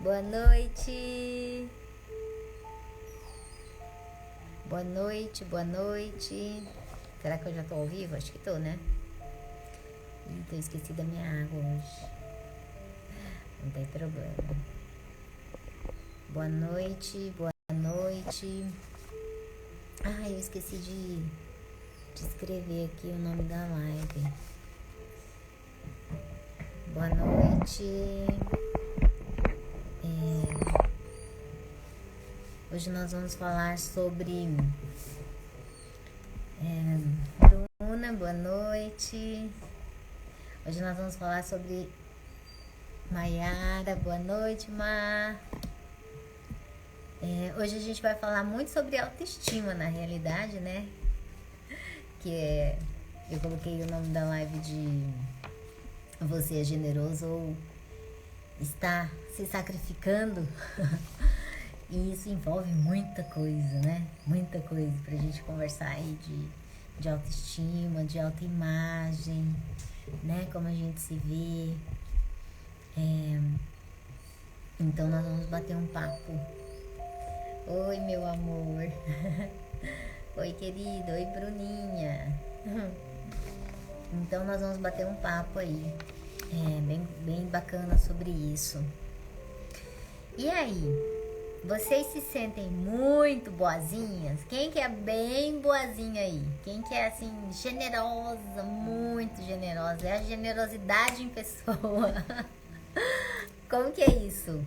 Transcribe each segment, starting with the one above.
Boa noite. Boa noite, boa noite. Será que eu já tô ao vivo? Acho que tô, né? Ih, tô esquecida da minha água hoje. Não tem problema. Boa noite, boa noite. Ah, eu esqueci de escrever aqui o nome da live. Boa noite. Hoje nós vamos falar sobre... Bruna, boa noite. Hoje nós vamos falar sobre Maiara, boa noite, Mar. Hoje a gente vai falar muito sobre autoestima, na realidade, né? Eu coloquei o nome da live de Você é Generoso ou Está se Sacrificando. E isso envolve muita coisa, né? Muita coisa pra gente conversar aí de autoestima, de autoimagem, né? Como a gente se vê. Então nós vamos bater um papo. Oi, meu amor. Oi, querido. Oi, Bruninha. Então nós vamos bater um papo aí. Bem bacana sobre isso. E aí? Vocês se sentem muito boazinhas? Quem que é bem boazinha aí? Quem que é assim, generosa, muito generosa? É a generosidade em pessoa. Como que é isso?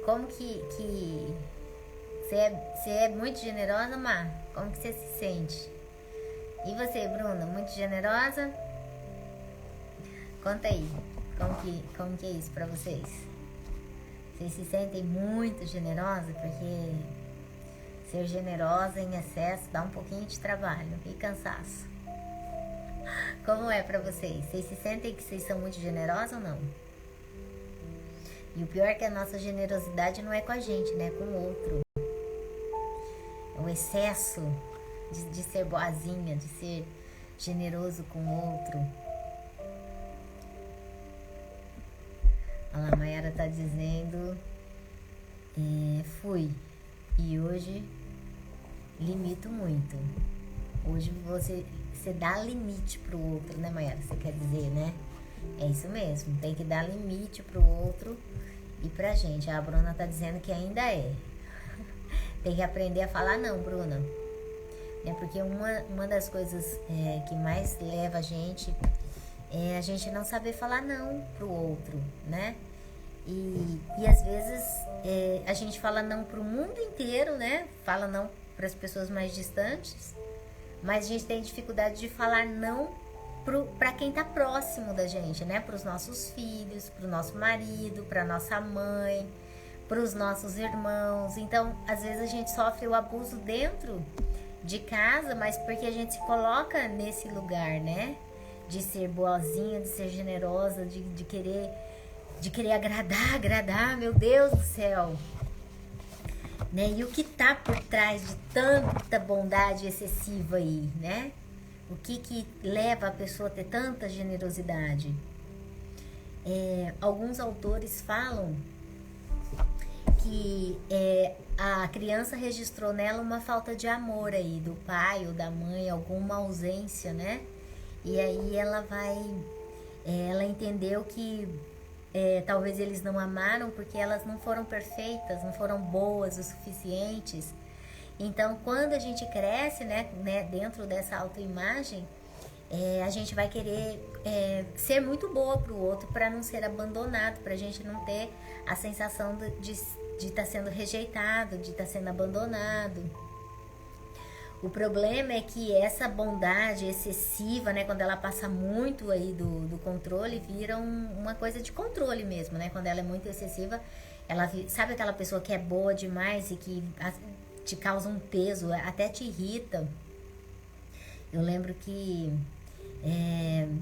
Como que você é muito generosa, Mar? Como que você se sente? E você, Bruna, muito generosa? Conta aí, como que é isso pra vocês? Vocês se sentem muito generosa? Porque ser generosa em excesso dá um pouquinho de trabalho e cansaço. Como é pra vocês? Vocês se sentem que vocês são muito generosas ou não? E o pior é que a nossa generosidade não é com a gente, né? É com o outro. É o excesso de ser boazinha, de ser generoso com o outro. Olha lá, a Mayara tá dizendo... fui. E hoje limito muito. Hoje você dá limite pro outro, né, Mayara? Você quer dizer, né? É isso mesmo. Tem que dar limite pro outro e pra gente. A Bruna tá dizendo que ainda é. Tem que aprender a falar não, Bruna. Porque uma das coisas que mais leva a gente é a gente não saber falar não pro outro, né? E às vezes a gente fala não pro mundo inteiro, né? Fala não para as pessoas mais distantes, mas a gente tem dificuldade de falar não para quem tá próximo da gente, né? Para os nossos filhos, para o nosso marido, para nossa mãe, para os nossos irmãos. Então, às vezes a gente sofre o abuso dentro de casa, mas porque a gente se coloca nesse lugar, né? De ser boazinha, de ser generosa, de querer agradar, meu Deus do céu. Né? E o que tá por trás de tanta bondade excessiva aí, né? O que leva a pessoa a ter tanta generosidade? Alguns autores falam que a criança registrou nela uma falta de amor aí, do pai ou da mãe, alguma ausência, né? E aí ela entendeu que talvez eles não amaram porque elas não foram perfeitas, não foram boas o suficientes. Então, quando a gente cresce, né dentro dessa autoimagem, a gente vai querer ser muito boa pro outro para não ser abandonado, pra gente não ter a sensação de estar sendo rejeitado, de estar sendo abandonado. O problema é que essa bondade excessiva, né, quando ela passa muito aí do controle, vira uma coisa de controle mesmo, né? Quando ela é muito excessiva, sabe aquela pessoa que é boa demais e que te causa um peso, até te irrita. Eu lembro que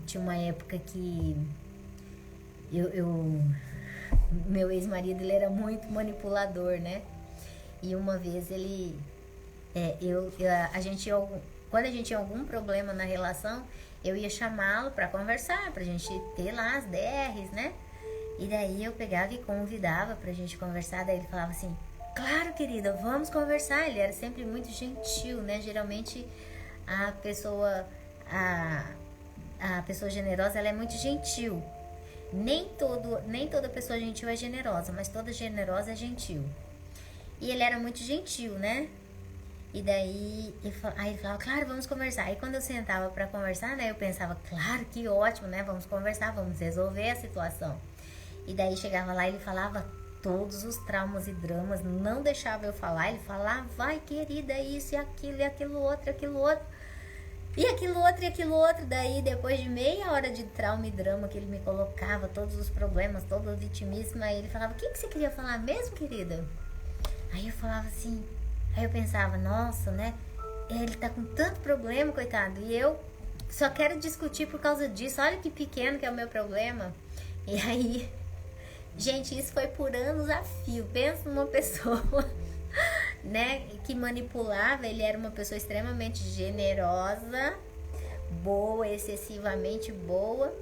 tinha uma época que meu ex-marido, ele era muito manipulador, né? E uma vez ele... quando a gente tinha algum problema na relação, eu ia chamá-lo pra conversar, pra gente ter lá as DRs, né? E daí eu pegava e convidava pra gente conversar. Daí ele falava assim: claro, querida, vamos conversar. Ele era sempre muito gentil, né? Geralmente a pessoa, a pessoa generosa, ela é muito gentil. Nem toda pessoa gentil é generosa, mas toda generosa é gentil. E ele era muito gentil, né? E daí, aí ele falava, claro, vamos conversar. Aí quando eu sentava pra conversar, né, eu pensava, claro, que ótimo, né? Vamos conversar, vamos resolver a situação. E daí chegava lá e ele falava todos os traumas e dramas, não deixava eu falar. Ele falava, vai querida, isso e aquilo outro, aquilo outro. E aquilo outro e aquilo outro. Daí depois de meia hora de trauma e drama que ele me colocava, todos os problemas, todo o vitimismo, aí ele falava, o que você queria falar mesmo, querida? Aí eu falava assim, aí eu pensava, nossa, né? Ele tá com tanto problema, coitado. E eu só quero discutir por causa disso. Olha que pequeno que é o meu problema. E aí, gente, isso foi por anos a fio. Pensa numa pessoa, né, que manipulava. Ele era uma pessoa extremamente generosa, boa, excessivamente boa.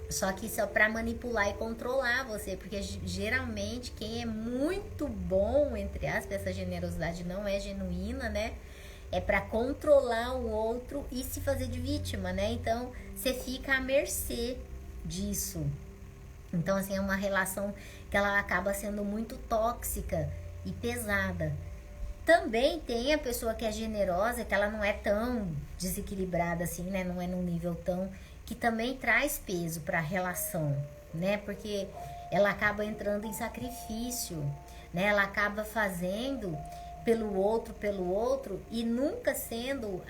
Só que só pra manipular e controlar você. Porque geralmente quem é muito bom, entre aspas, essa generosidade não é genuína, né? É pra controlar o outro e se fazer de vítima, né? Então você fica à mercê disso. Então, assim, é uma relação que ela acaba sendo muito tóxica e pesada. Também tem a pessoa que é generosa, que ela não é tão desequilibrada assim, né? Não é num nível tão... que também traz peso para a relação, né? Porque ela acaba entrando em sacrifício, né? Ela acaba fazendo pelo outro e nunca sendo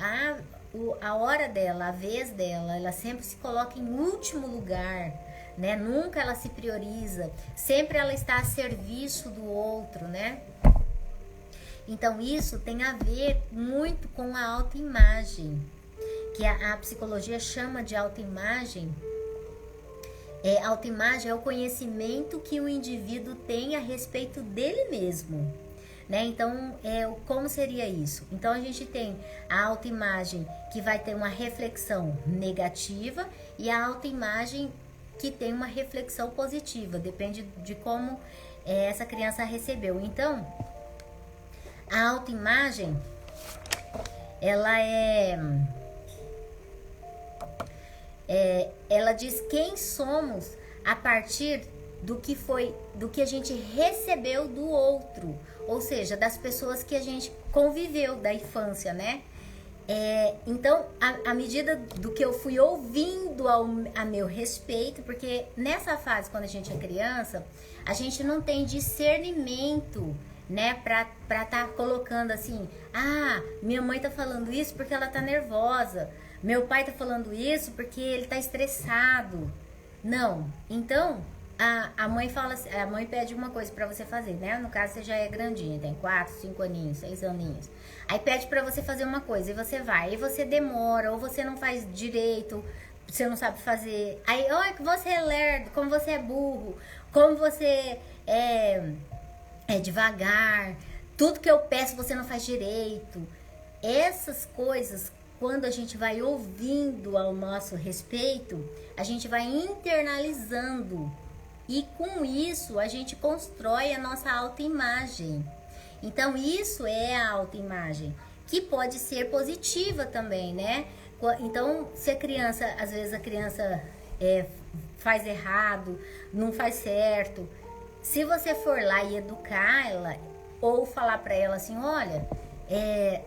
a hora dela, a vez dela. Ela sempre se coloca em último lugar, né? Nunca ela se prioriza, sempre ela está a serviço do outro, né? Então isso tem a ver muito com a autoimagem, que a psicologia chama de autoimagem. Autoimagem é o conhecimento que o indivíduo tem a respeito dele mesmo, né? Então, como seria isso? Então, a gente tem a autoimagem que vai ter uma reflexão negativa e a autoimagem que tem uma reflexão positiva, depende de como essa criança recebeu. Então, a autoimagem, ela ela diz quem somos a partir do que a gente recebeu do outro, ou seja, das pessoas que a gente conviveu da infância, né? Então, à medida do que eu fui ouvindo a meu respeito, porque nessa fase, quando a gente é criança, a gente não tem discernimento, né, pra tá colocando assim, minha mãe tá falando isso porque ela tá nervosa, meu pai tá falando isso porque ele tá estressado. Não. Então, a mãe fala, a mãe pede uma coisa pra você fazer, né? No caso, você já é grandinha, tem 4, 5 aninhos, 6 aninhos. Aí pede pra você fazer uma coisa e você vai, e você demora, ou você não faz direito, você não sabe fazer. Aí, olha que você é lerdo, como você é burro, como você é devagar, tudo que eu peço você não faz direito. Essas coisas, quando a gente vai ouvindo ao nosso respeito, a gente vai internalizando. E com isso, a gente constrói a nossa autoimagem. Então, isso é a autoimagem, que pode ser positiva também, né? Então, se a criança, às vezes a criança faz errado, não faz certo, se você for lá e educar ela, ou falar pra ela assim, olha,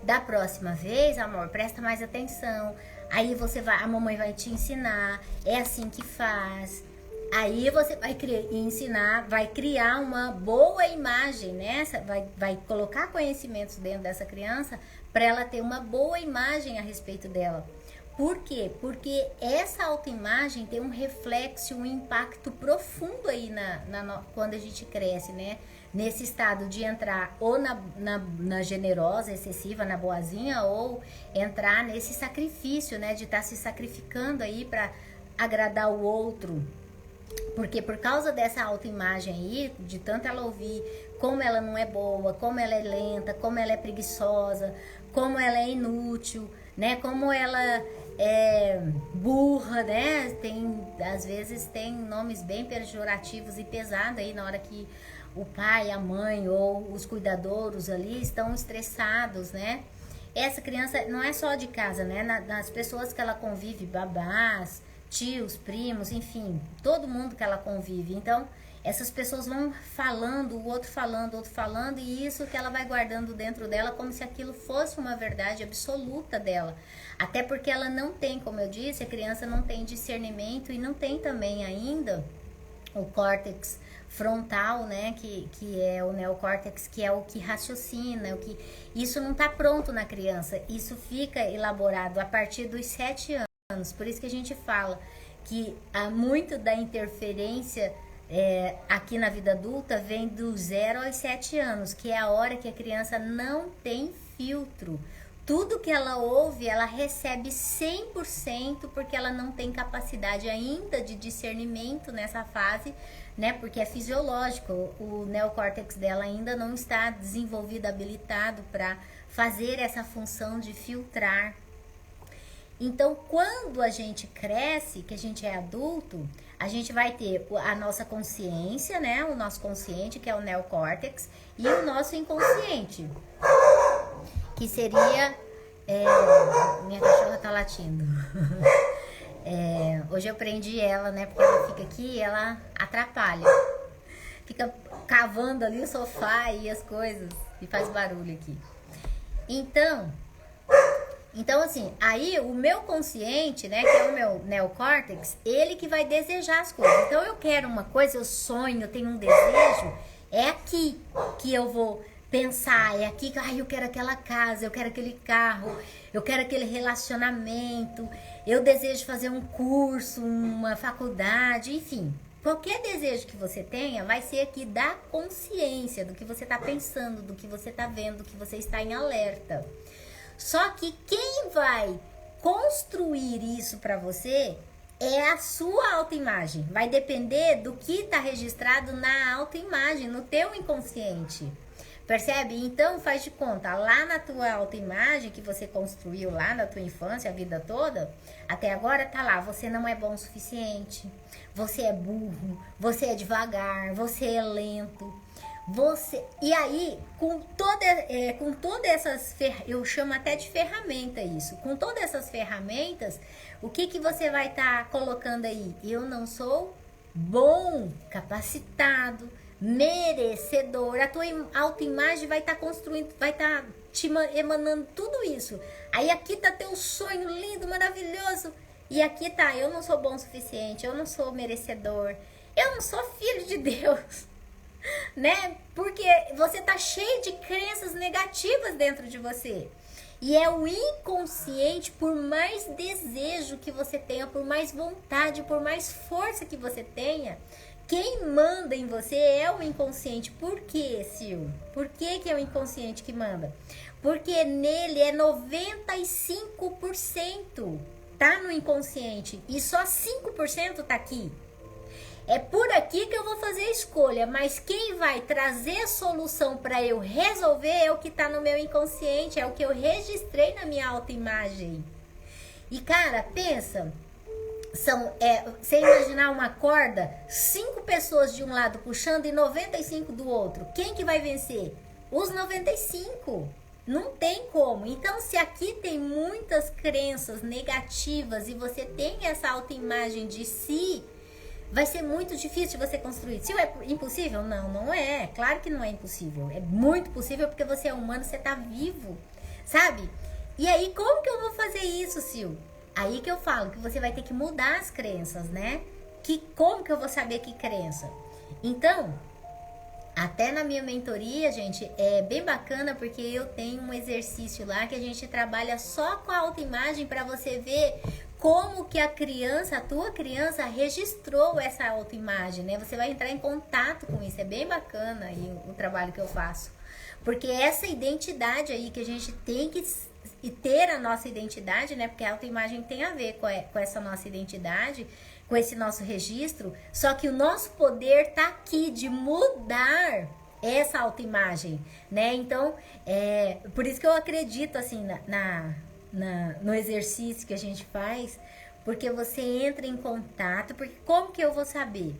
da próxima vez, amor, presta mais atenção. Aí a mamãe vai te ensinar, é assim que faz. Aí você vai ensinar, vai criar uma boa imagem, né? Vai colocar conhecimentos dentro dessa criança para ela ter uma boa imagem a respeito dela. Por quê? Porque essa autoimagem tem um reflexo, um impacto profundo aí quando a gente cresce, né? Nesse estado de entrar ou na generosa, excessiva, na boazinha, ou entrar nesse sacrifício, né? De estar se sacrificando aí para agradar o outro. Porque por causa dessa autoimagem aí, de tanto ela ouvir como ela não é boa, como ela é lenta, como ela é preguiçosa, como ela é inútil, né? Como ela burra, né? Às vezes tem nomes bem pejorativos e pesados aí na hora que o pai, a mãe ou os cuidadores ali estão estressados, né? Essa criança não é só de casa, né? Nas pessoas que ela convive, babás, tios, primos, enfim, todo mundo que ela convive. Então, essas pessoas vão falando, o outro falando, e isso que ela vai guardando dentro dela como se aquilo fosse uma verdade absoluta dela. Até porque ela não tem, como eu disse, a criança não tem discernimento e não tem também ainda o córtex frontal, né, que é o neocórtex, que é o que raciocina, isso não está pronto na criança, isso fica elaborado a partir dos 7 anos, por isso que a gente fala que há muito da interferência aqui na vida adulta vem do 0 aos 7 anos, que é a hora que a criança não tem filtro. Tudo que ela ouve, ela recebe 100%, porque ela não tem capacidade ainda de discernimento nessa fase, né? Porque é fisiológico, o neocórtex dela ainda não está desenvolvido, habilitado para fazer essa função de filtrar. Então, quando a gente cresce, que a gente é adulto, a gente vai ter a nossa consciência, né? O nosso consciente, que é o neocórtex, e o nosso inconsciente, que seria... minha cachorra tá latindo. Hoje eu prendi ela, né? Porque ela fica aqui e ela atrapalha. Fica cavando ali o sofá e as coisas. E faz barulho aqui. Então assim, aí o meu consciente, né? Que é o meu neocórtex, ele que vai desejar as coisas. Então eu quero uma coisa, eu sonho, eu tenho um desejo. É aqui que eu vou pensar, é aqui que eu quero aquela casa, eu quero aquele carro, eu quero aquele relacionamento, eu desejo fazer um curso, uma faculdade, enfim. Qualquer desejo que você tenha vai ser aqui da consciência, do que você está pensando, do que você está vendo, do que você está em alerta. Só que quem vai construir isso para você é a sua autoimagem. Vai depender do que está registrado na autoimagem, no teu inconsciente. Percebe? Então faz de conta, lá na tua autoimagem que você construiu lá na tua infância, a vida toda, até agora tá lá, você não é bom o suficiente, você é burro, você é devagar, você é lento, e aí, com todas essas eu chamo até de ferramenta isso, com todas essas ferramentas, o que você vai estar colocando aí? Eu não sou bom, capacitado, merecedor. A tua autoimagem vai estar construindo, vai estar te emanando tudo isso. Aí aqui tá teu sonho lindo, maravilhoso, e aqui tá, eu não sou bom o suficiente, eu não sou merecedor, eu não sou filho de Deus, né? Porque você tá cheio de crenças negativas dentro de você. E é o inconsciente, por mais desejo que você tenha, por mais vontade, por mais força que você tenha, quem manda em você é o inconsciente. Por quê, Sil? Por que é o inconsciente que manda? Porque nele é 95%. Tá no inconsciente. E só 5% tá aqui. É por aqui que eu vou fazer a escolha. Mas quem vai trazer a solução para eu resolver é o que tá no meu inconsciente. É o que eu registrei na minha autoimagem. E cara, pensa... você imaginar uma corda, 5 pessoas de um lado puxando e 95 do outro, quem que vai vencer? Os 95. Não tem como. Então, se aqui tem muitas crenças negativas e você tem essa autoimagem de si, vai ser muito difícil de você construir. Se é impossível? Não, não é. Claro que não é impossível. É muito possível porque você é humano, você tá vivo, sabe? E aí, como que eu vou fazer isso, Sil? Aí que eu falo que você vai ter que mudar as crenças, né? Como que eu vou saber que crença? Então, até na minha mentoria, gente, é bem bacana porque eu tenho um exercício lá que a gente trabalha só com a autoimagem para você ver como que a tua criança registrou essa autoimagem, né? Você vai entrar em contato com isso, é bem bacana aí o trabalho que eu faço. Porque essa identidade aí que a gente tem que ter a nossa identidade, né? Porque a autoimagem tem a ver com essa nossa identidade, com esse nosso registro. Só que o nosso poder tá aqui de mudar essa autoimagem, né? Então, por isso que eu acredito, assim, no exercício que a gente faz, porque você entra em contato, porque como que eu vou saber?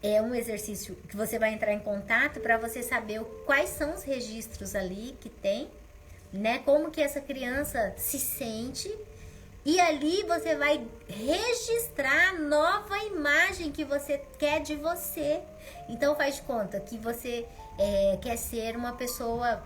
É um exercício que você vai entrar em contato para você saber quais são os registros ali que tem, né? Como que essa criança se sente. E ali você vai registrar a nova imagem que você quer de você. Então faz de conta que você quer ser uma pessoa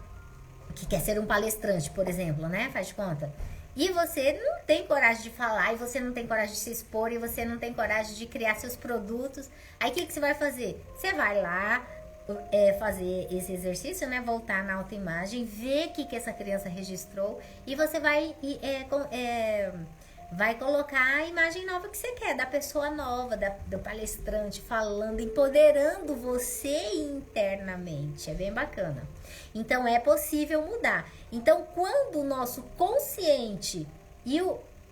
que quer ser um palestrante, por exemplo, né? Faz de conta. E você não tem coragem de falar, e você não tem coragem de se expor, e você não tem coragem de criar seus produtos. Aí o que você vai fazer? Você vai lá fazer esse exercício, né? Voltar na autoimagem, ver o que essa criança registrou, e você vai vai colocar a imagem nova que você quer, da pessoa nova, do palestrante falando, empoderando você internamente. É bem bacana. Então é possível mudar. Então quando o nosso consciente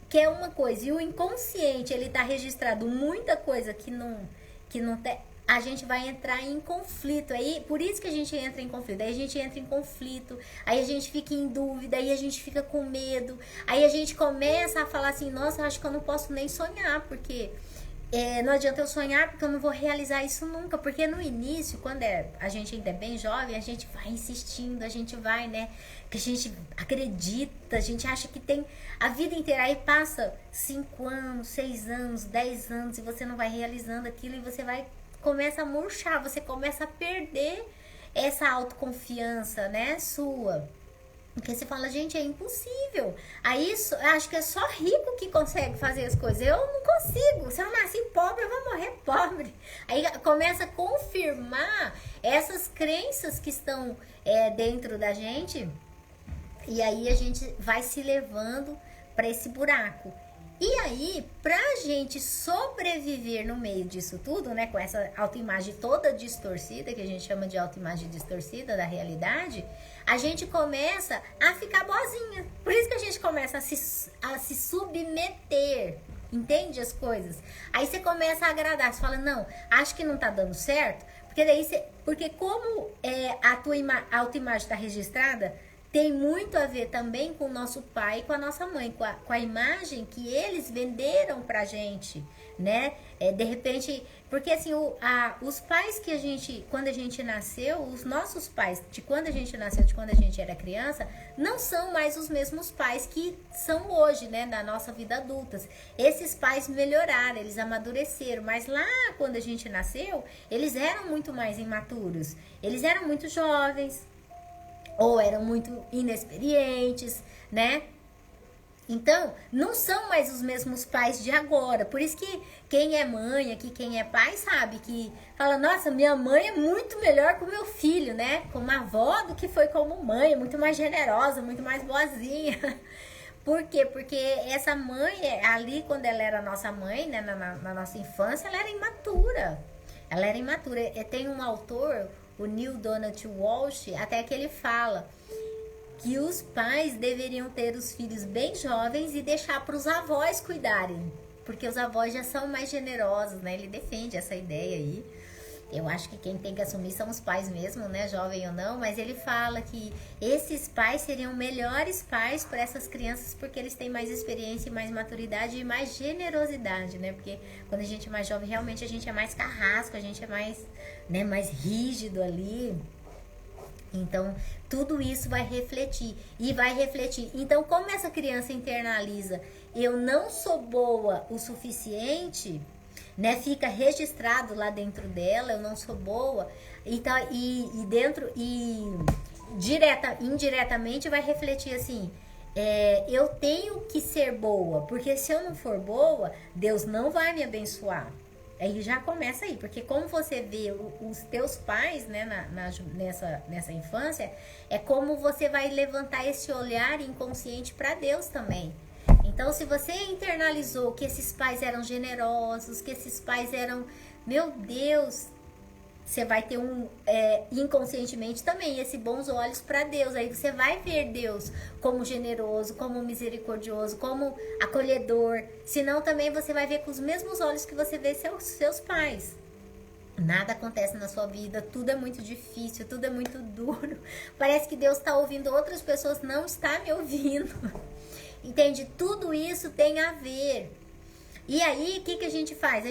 que é uma coisa, e o inconsciente, ele tá registrado muita coisa que não tem, a gente vai entrar em conflito. Aí, por isso que a gente entra em conflito. Aí a gente entra em conflito, aí a gente fica em dúvida, aí a gente fica com medo. Aí a gente começa a falar assim, nossa, eu acho que eu não posso nem sonhar, porque não adianta eu sonhar, porque eu não vou realizar isso nunca. Porque no início, quando a gente ainda é bem jovem, a gente vai insistindo, a gente vai, né? Que a gente acredita, a gente acha que tem a vida inteira. Aí passa 5 anos, 6 anos, 10 anos, e você não vai realizando aquilo, e você começa a murchar, você começa a perder essa autoconfiança, né, sua. Porque você fala, gente, é impossível. Aí acho que é só rico que consegue fazer as coisas. Eu não consigo. Se eu nasci pobre, eu vou morrer pobre. Aí começa a confirmar essas crenças que estão dentro da gente. E aí a gente vai se levando para esse buraco. E aí, pra gente sobreviver no meio disso tudo, né, com essa autoimagem toda distorcida, que a gente chama de autoimagem distorcida da realidade, a gente começa a ficar boazinha. Por isso que a gente começa a se submeter, entende as coisas? Aí você começa a agradar, você fala, não, acho que não tá dando certo, porque como a tua autoimagem está registrada, tem muito a ver também com o nosso pai e com a nossa mãe, com a imagem que eles venderam pra gente, né? De repente, porque assim, os pais que quando a gente nasceu, os nossos pais, de quando a gente nasceu, de quando a gente era criança, não são mais os mesmos pais que são hoje, né? Da nossa vida adulta. Esses pais melhoraram, eles amadureceram, mas lá quando a gente nasceu, eles eram muito mais imaturos, eles eram muito jovens, ou eram muito inexperientes, né? Então, não são mais os mesmos pais de agora. Por isso que quem é mãe aqui, quem é pai, sabe que fala, nossa, minha mãe é muito melhor que o meu filho, né? Como avó do que foi como mãe, muito mais generosa, muito mais boazinha. Por quê? Porque essa mãe, ali quando ela era nossa mãe, né, na nossa infância, ela era imatura. Ela era imatura. Tem um autor, o Neil Donald Walsh, até que ele fala que os pais deveriam ter os filhos bem jovens e deixar para os avós cuidarem, porque os avós já são mais generosos, né? Ele defende essa ideia aí. Eu acho que quem tem que assumir são os pais mesmo, né? Jovem ou não, mas ele fala que esses pais seriam melhores pais para essas crianças porque eles têm mais experiência, mais maturidade e mais generosidade, né? Porque quando a gente é mais jovem, realmente a gente é mais carrasco, a gente é mais, né, mais rígido ali. Então, tudo isso vai refletir e vai refletir. Então, como essa criança internaliza, eu não sou boa o suficiente, né? Fica registrado lá dentro dela, eu não sou boa. Então, indiretamente vai refletir assim, eu tenho que ser boa, porque se eu não for boa, Deus não vai me abençoar. Aí já começa aí, porque como você vê os teus pais, né, nessa infância, é como você vai levantar esse olhar inconsciente para Deus também. Então, se você internalizou que esses pais eram generosos, que esses pais eram, meu Deus, você vai ter inconscientemente também esses bons olhos para Deus. Aí você vai ver Deus como generoso, como misericordioso, como acolhedor. Senão também você vai ver com os mesmos olhos que você vê seus pais. Nada acontece na sua vida, tudo é muito difícil, tudo é muito duro. Parece que Deus está ouvindo outras pessoas, não está me ouvindo. Entende? Tudo isso tem a ver. E aí, o que a gente faz?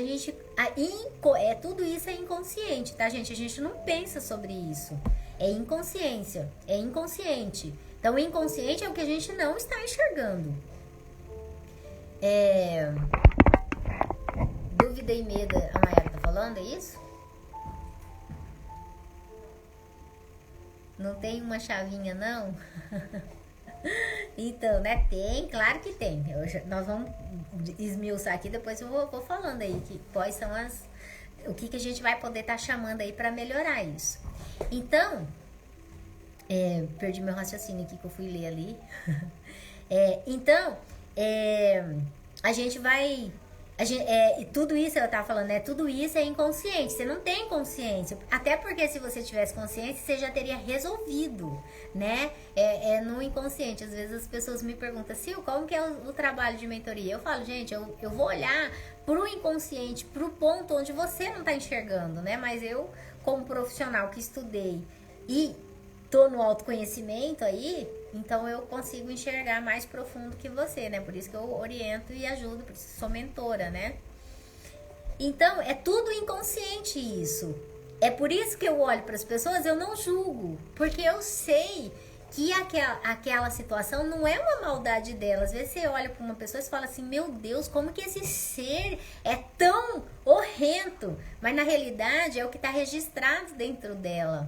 Tudo isso é inconsciente, tá, gente? A gente não pensa sobre isso. É inconsciência, é inconsciente. Então, o inconsciente é o que a gente não está enxergando. Dúvida e medo, a Mayara tá falando, é isso? Não tem uma chavinha, não? Então, né? Tem, claro que tem. Nós vamos esmiuçar aqui, depois eu vou falando aí quais são o que a gente vai poder estar chamando aí para melhorar isso. Então, perdi meu raciocínio aqui que eu fui ler ali. A gente vai... tudo isso, eu tava falando, né? Tudo isso é inconsciente. Você não tem consciência. Até porque se você tivesse consciência, você já teria resolvido, né? No inconsciente. Às vezes as pessoas me perguntam, Sil, como que é o trabalho de mentoria? Eu falo, gente, eu vou olhar pro inconsciente, pro ponto onde você não tá enxergando, né? Mas eu, como profissional que estudei e tô no autoconhecimento aí, então eu consigo enxergar mais profundo que você, né? Por isso que eu oriento e ajudo, por isso sou mentora, né? Então, é tudo inconsciente isso. É por isso que eu olho para as pessoas, eu não julgo, porque eu sei que aquela situação não é uma maldade dela. Às vezes você olha para uma pessoa e fala assim, meu Deus, como que esse ser é tão horrendo? Mas na realidade é o que está registrado dentro dela.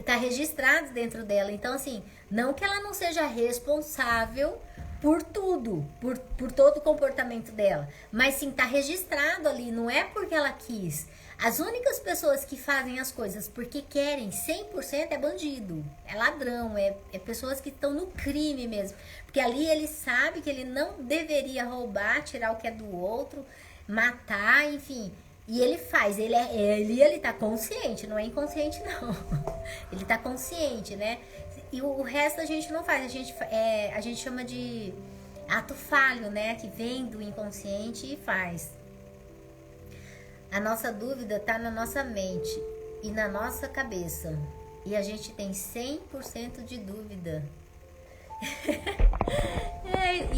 Tá registrado dentro dela. Então, assim, não que ela não seja responsável por tudo, por todo o comportamento dela, mas sim, tá registrado ali, não é porque ela quis. As únicas pessoas que fazem as coisas porque querem 100% é bandido, é ladrão, é pessoas que estão no crime mesmo, porque ali ele sabe que ele não deveria roubar, tirar o que é do outro, matar, enfim. E ele faz, ele tá consciente, não é inconsciente não. Ele tá consciente, né? E o resto a gente não faz, a gente chama de ato falho, né? Que vem do inconsciente e faz. A nossa dúvida tá na nossa mente e na nossa cabeça. E a gente tem 100% de dúvida.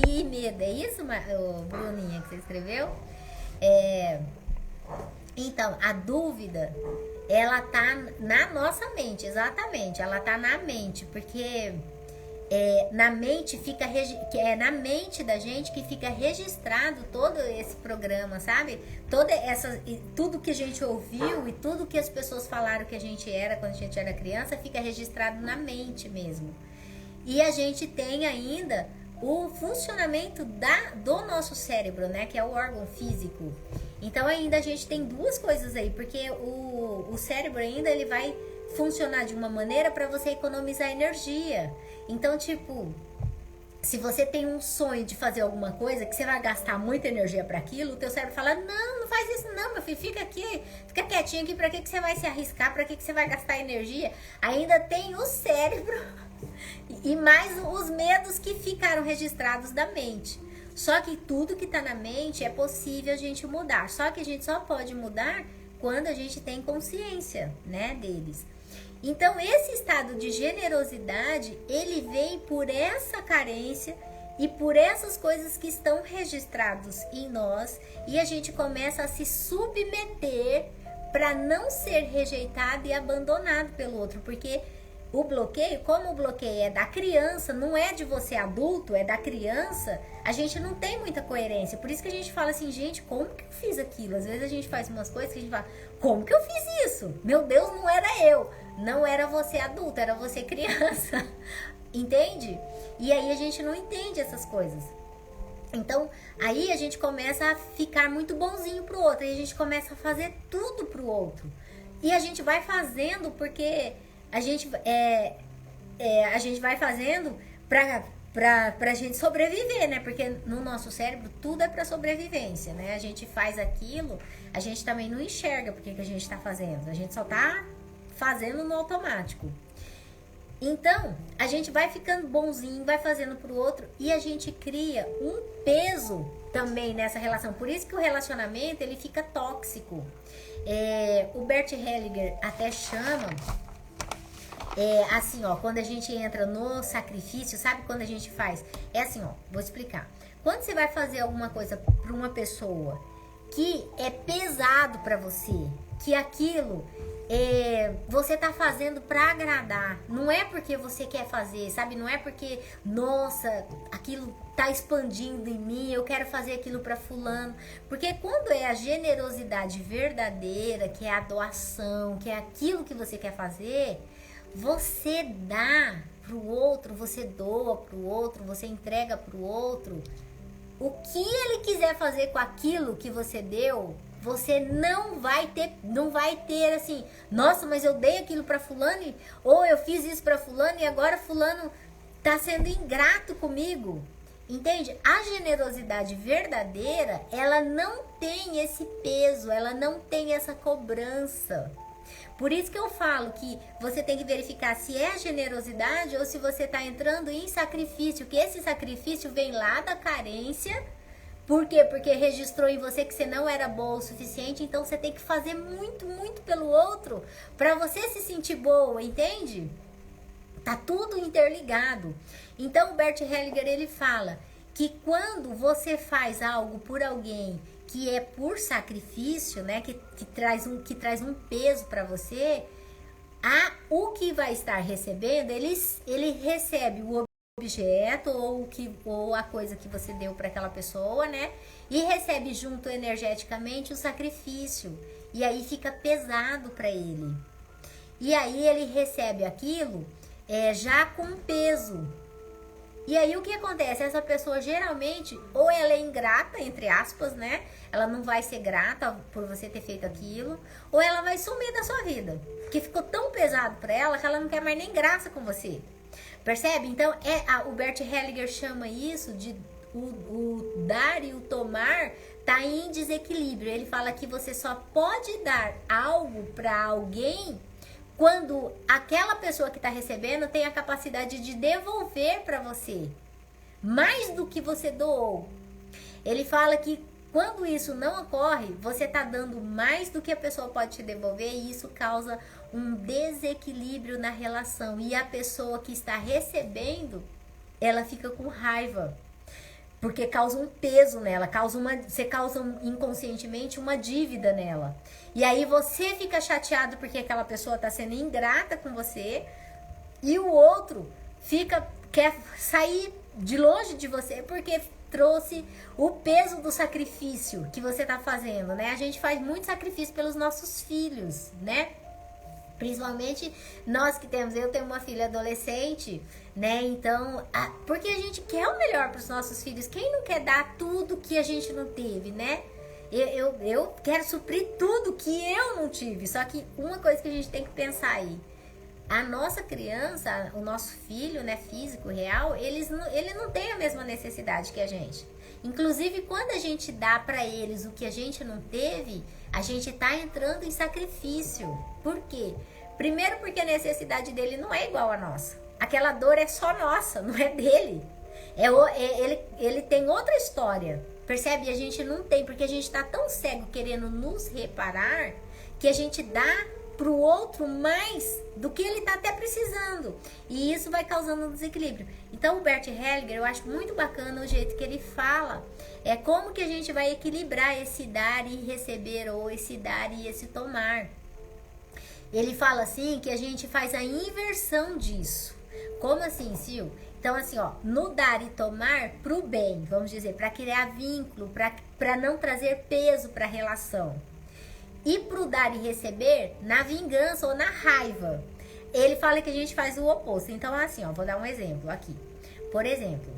E medo, é isso, Bruninha, que você escreveu? Então, a dúvida, ela tá na nossa mente, exatamente, ela tá na mente, porque na mente fica, é na mente da gente que fica registrado todo esse programa, sabe? Tudo que a gente ouviu e tudo que as pessoas falaram que a gente era quando a gente era criança, fica registrado na mente mesmo. E a gente tem ainda o funcionamento do nosso cérebro, né? Que é o órgão físico. Então ainda a gente tem duas coisas aí, porque o cérebro ainda ele vai funcionar de uma maneira para você economizar energia. Então, tipo, se você tem um sonho de fazer alguma coisa que você vai gastar muita energia para aquilo, o teu cérebro fala, não faz isso não, meu filho, fica aqui, fica quietinho aqui, para que você vai se arriscar, para que você vai gastar energia? Ainda tem o cérebro e mais os medos que ficaram registrados da mente. Só que tudo que tá na mente é possível a gente mudar. Só que a gente só pode mudar quando a gente tem consciência, né, deles. Então, esse estado de generosidade, ele vem por essa carência e por essas coisas que estão registradas em nós. E a gente começa a se submeter para não ser rejeitado e abandonado pelo outro. Porque o bloqueio, como o bloqueio é da criança, não é de você adulto, é da criança, a gente não tem muita coerência. Por isso que a gente fala assim, gente, como que eu fiz aquilo? Às vezes a gente faz umas coisas que a gente fala, como que eu fiz isso? Meu Deus, não era eu. Não era você adulto, era você criança. Entende? E aí a gente não entende essas coisas. Então, aí a gente começa a ficar muito bonzinho pro outro. E a gente começa a fazer tudo pro outro. E a gente vai fazendo porque... A gente vai fazendo pra gente sobreviver, né? Porque no nosso cérebro tudo é pra sobrevivência, né? A gente faz aquilo, a gente também não enxerga porque que a gente tá fazendo. A gente só tá fazendo no automático. Então, a gente vai ficando bonzinho, vai fazendo pro outro e a gente cria um peso também nessa relação. Por isso que o relacionamento, ele fica tóxico. O Bert Hellinger até chama... Assim, ó, quando a gente entra no sacrifício, sabe quando a gente faz? É assim, ó, vou explicar. Quando você vai fazer alguma coisa para uma pessoa que é pesado para você, que aquilo você tá fazendo para agradar, não é porque você quer fazer, sabe? Não é porque, nossa, aquilo tá expandindo em mim, eu quero fazer aquilo para fulano. Porque quando é a generosidade verdadeira, que é a doação, que é aquilo que você quer fazer, você dá pro outro, você doa pro outro, você entrega pro outro. O que ele quiser fazer com aquilo que você deu, você não vai ter assim, nossa, mas eu dei aquilo para fulano, ou eu fiz isso para fulano e agora fulano tá sendo ingrato comigo. Entende? A generosidade verdadeira, ela não tem esse peso, ela não tem essa cobrança. Por isso que eu falo que você tem que verificar se é generosidade ou se você está entrando em sacrifício, que esse sacrifício vem lá da carência. Por quê? Porque registrou em você que você não era boa o suficiente, então você tem que fazer muito, muito pelo outro para você se sentir boa, entende? Tá tudo interligado. Então o Bert Hellinger, ele fala que quando você faz algo por alguém que é por sacrifício, né, que traz um peso para você, o que vai estar recebendo, ele recebe o objeto ou a coisa que você deu para aquela pessoa, né, e recebe junto energeticamente o sacrifício, e aí fica pesado para ele. E aí ele recebe aquilo já com peso. E aí o que acontece? Essa pessoa geralmente, ou ela é ingrata, entre aspas, né? Ela não vai ser grata por você ter feito aquilo, ou ela vai sumir da sua vida. Porque ficou tão pesado para ela que ela não quer mais nem graça com você. Percebe? Então, o Bert Hellinger chama isso de o dar e o tomar tá em desequilíbrio. Ele fala que você só pode dar algo para alguém quando aquela pessoa que está recebendo tem a capacidade de devolver para você mais do que você doou. Ele fala que quando isso não ocorre, você está dando mais do que a pessoa pode te devolver e isso causa um desequilíbrio na relação. E a pessoa que está recebendo, ela fica com raiva. Porque causa um peso nela, você causa inconscientemente uma dívida nela. E aí você fica chateado porque aquela pessoa está sendo ingrata com você e o outro quer sair de longe de você porque trouxe o peso do sacrifício que você está fazendo, né? A gente faz muito sacrifício pelos nossos filhos, né? Principalmente nós que eu tenho uma filha adolescente, né? Então, porque a gente quer o melhor para os nossos filhos. Quem não quer dar tudo que a gente não teve, né? Eu quero suprir tudo que eu não tive. Só que uma coisa que a gente tem que pensar aí, a nossa criança, o nosso filho, né, físico, real, ele não tem a mesma necessidade que a gente. Inclusive, quando a gente dá para eles o que a gente não teve, a gente tá entrando em sacrifício. Por quê? Primeiro porque a necessidade dele não é igual a nossa. Aquela dor é só nossa, não é dele. Ele tem outra história. Percebe? A gente não tem, porque a gente tá tão cego querendo nos reparar que a gente dá pro outro mais do que ele tá até precisando. E isso vai causando um desequilíbrio. Então o Bert Hellinger, eu acho muito bacana o jeito que ele fala. É como que a gente vai equilibrar esse dar e receber, ou esse dar e esse tomar. Ele fala assim que a gente faz a inversão disso. Como assim, Sil? Então assim, ó, no dar e tomar pro bem, vamos dizer, para criar vínculo, para não trazer peso para a relação. E pro dar e receber, na vingança ou na raiva. Ele fala que a gente faz o oposto. Então assim, ó, vou dar um exemplo aqui. Por exemplo,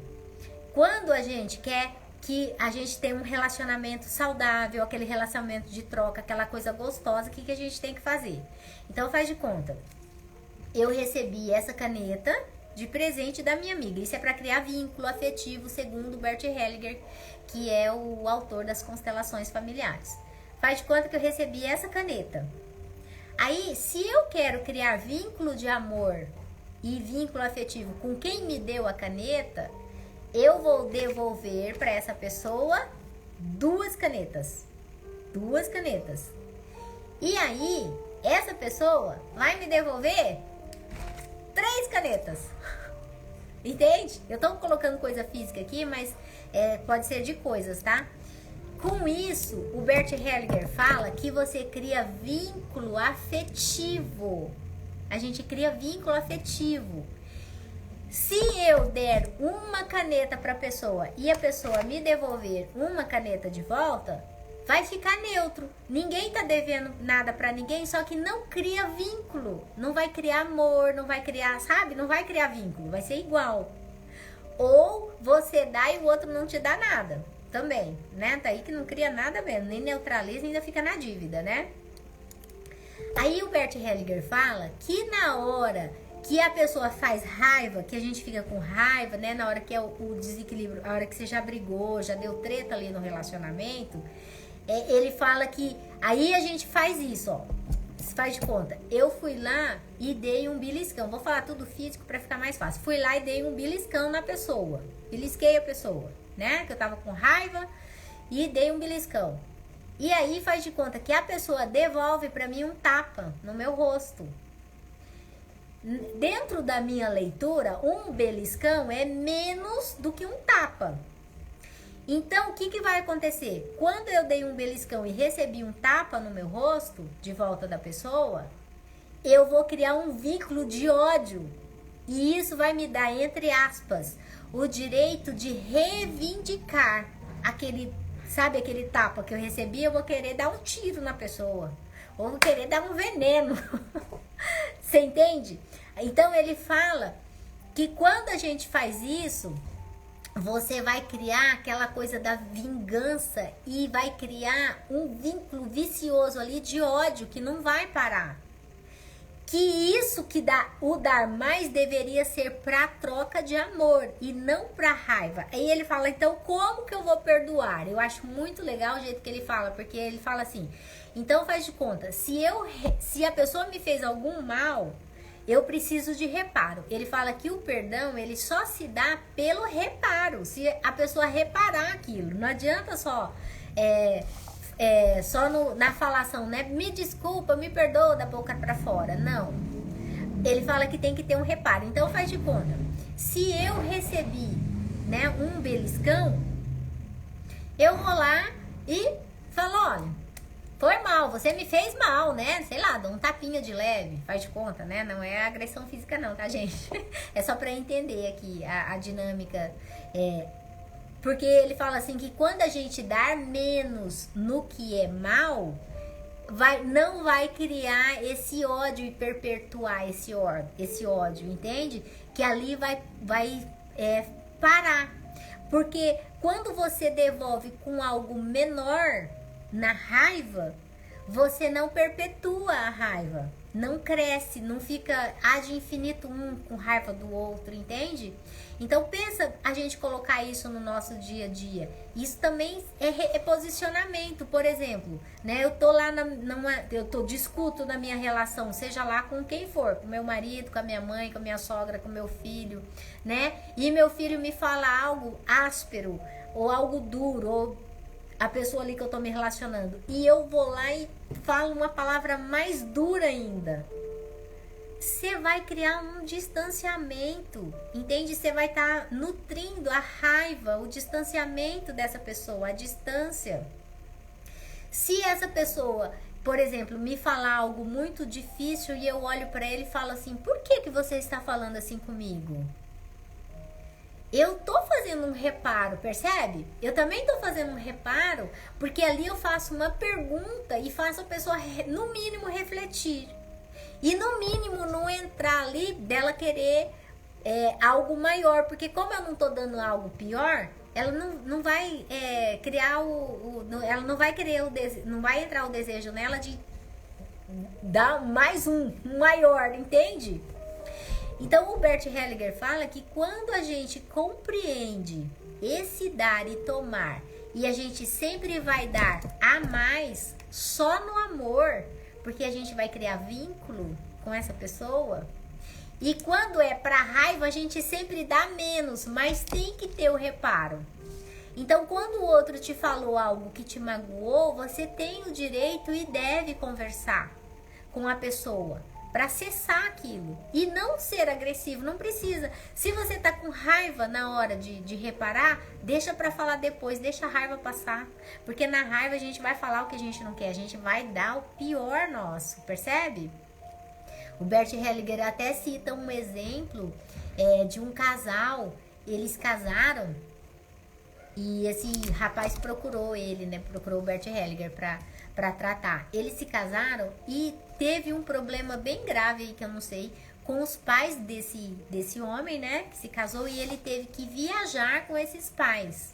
quando a gente quer que a gente tenha um relacionamento saudável, aquele relacionamento de troca, aquela coisa gostosa, o que a gente tem que fazer? Então faz de conta, eu recebi essa caneta de presente da minha amiga. Isso é para criar vínculo afetivo, segundo Bert Hellinger, que é o autor das constelações familiares. Faz de conta que eu recebi essa caneta. Aí, se eu quero criar vínculo de amor e vínculo afetivo com quem me deu a caneta, eu vou devolver para essa pessoa 2 canetas. 2 canetas. E aí, essa pessoa vai me devolver 3 canetas. Entende? Eu tô colocando coisa física aqui, mas pode ser de coisas, tá? Com isso, o Bert Hellinger fala que você cria vínculo afetivo. A gente cria vínculo afetivo. Se eu der uma caneta para a pessoa e a pessoa me devolver uma caneta de volta, vai ficar neutro. Ninguém tá devendo nada para ninguém, só que não cria vínculo. Não vai criar amor, não vai criar, sabe? Não vai criar vínculo, vai ser igual. Ou você dá e o outro não te dá nada. Também, né? Tá aí que não cria nada mesmo, nem neutraliza, ainda fica na dívida, né? Aí o Bert Hellinger fala que na hora que a pessoa faz raiva, que a gente fica com raiva, né? Na hora que é o desequilíbrio, a hora que você já brigou, já deu treta ali no relacionamento, ele fala que aí a gente faz isso, ó. Você faz de conta. Eu fui lá e dei um beliscão. Vou falar tudo físico pra ficar mais fácil. Fui lá e dei um beliscão na pessoa. Belisquei a pessoa, né? Que eu tava com raiva e dei um beliscão. E aí faz de conta que a pessoa devolve pra mim um tapa no meu rosto. Dentro da minha leitura, um beliscão é menos do que um tapa. Então, o que vai acontecer? Quando eu dei um beliscão e recebi um tapa no meu rosto, de volta da pessoa, eu vou criar um vínculo de ódio. E isso vai me dar, entre aspas, o direito de reivindicar aquele, sabe, aquele tapa que eu recebi, eu vou querer dar um tiro na pessoa. Ou vou querer dar um veneno. Você entende? Então ele fala que quando a gente faz isso, você vai criar aquela coisa da vingança e vai criar um vínculo vicioso ali de ódio que não vai parar. Que isso que dá o dar mais deveria ser para troca de amor e não para raiva. Aí ele fala, então como que eu vou perdoar? Eu acho muito legal o jeito que ele fala, porque ele fala assim, então faz de conta, se a pessoa me fez algum mal, eu preciso de reparo. Ele fala que o perdão, ele só se dá pelo reparo, se a pessoa reparar aquilo. Não adianta só na falação, né? Me desculpa, me perdoa da boca pra fora. Não. Ele fala que tem que ter um reparo. Então faz de conta. Se eu recebi, né, um beliscão, eu vou lá e falo, olha, foi mal, você me fez mal, né? Sei lá, dá um tapinha de leve, faz de conta, né? Não é agressão física não, tá, gente? É só pra entender aqui a dinâmica. Porque ele fala assim que quando a gente dar menos no que é mal, não vai criar esse ódio e perpetuar esse ódio, entende? Que ali vai parar. Porque quando você devolve com algo menor, na raiva, você não perpetua a raiva, não cresce, não fica ad infinito um com raiva do outro, entende? Então pensa a gente colocar isso no nosso dia a dia. Isso também é posicionamento, por exemplo, né? Eu tô lá discuto na minha relação, seja lá com quem for, com meu marido, com a minha mãe, com a minha sogra, com meu filho, né? E meu filho me fala algo áspero ou algo duro, ou a pessoa ali que eu tô me relacionando, e eu vou lá e falo uma palavra mais dura ainda, você vai criar um distanciamento, entende? Você vai estar nutrindo a raiva, o distanciamento dessa pessoa, a distância. Se essa pessoa, por exemplo, me falar algo muito difícil e eu olho para ele e falo assim, por que você está falando assim comigo? Eu tô fazendo um reparo, percebe? Eu também tô fazendo um reparo, porque ali eu faço uma pergunta e faço a pessoa, no mínimo, refletir. E no mínimo não entrar ali dela querer algo maior, porque como eu não tô dando algo pior, ela não vai criar ela não vai querer não vai entrar o desejo nela de dar mais um maior, entende? Então o Bert Hellinger fala que quando a gente compreende esse dar e tomar, e a gente sempre vai dar a mais só no amor, porque a gente vai criar vínculo com essa pessoa. E quando é pra raiva, a gente sempre dá menos, mas tem que ter o reparo. Então, quando o outro te falou algo que te magoou, você tem o direito e deve conversar com a pessoa. para cessar aquilo e não ser agressivo, não precisa. Se você tá com raiva na hora de reparar, deixa para falar depois, deixa a raiva passar, porque na raiva a gente vai falar o que a gente não quer, a gente vai dar o pior nosso, percebe? O Bert Hellinger até cita um exemplo de um casal, eles casaram e esse rapaz procurou ele, né? Procurou o Bert Hellinger para tratar. Eles se casaram e teve um problema bem grave aí, que eu não sei, com os pais desse homem, né? Que se casou e ele teve que viajar com esses pais.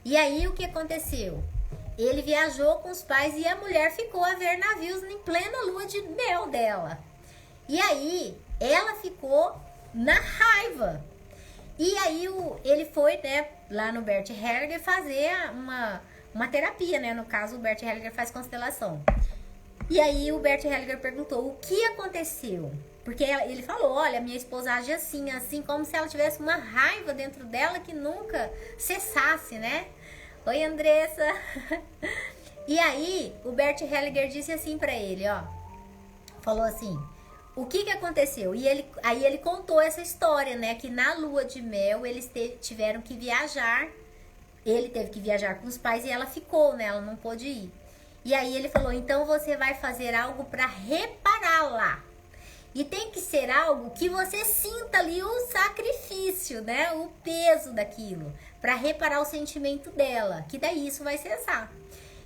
E aí o que aconteceu? Ele viajou com os pais e a mulher ficou a ver navios em plena lua de mel dela. E aí ela ficou na raiva. E aí ele foi, né, lá no Bert Hellinger fazer uma terapia, né? No caso, o Bert Hellinger faz constelação. E aí o Bert Hellinger perguntou o que aconteceu. Porque ele falou, olha, minha esposa age assim, assim, como se ela tivesse uma raiva dentro dela que nunca cessasse, né? Oi, Andressa. E aí o Bert Hellinger disse assim pra ele, ó. Falou assim, o que aconteceu? E aí ele contou essa história, né? Que na lua de mel eles tiveram que viajar. Ele teve que viajar com os pais e ela ficou, né? Ela não pôde ir. E aí ele falou, então você vai fazer algo para repará-la. E tem que ser algo que você sinta ali o sacrifício, né? O peso daquilo. Para reparar o sentimento dela. Que daí isso vai cessar.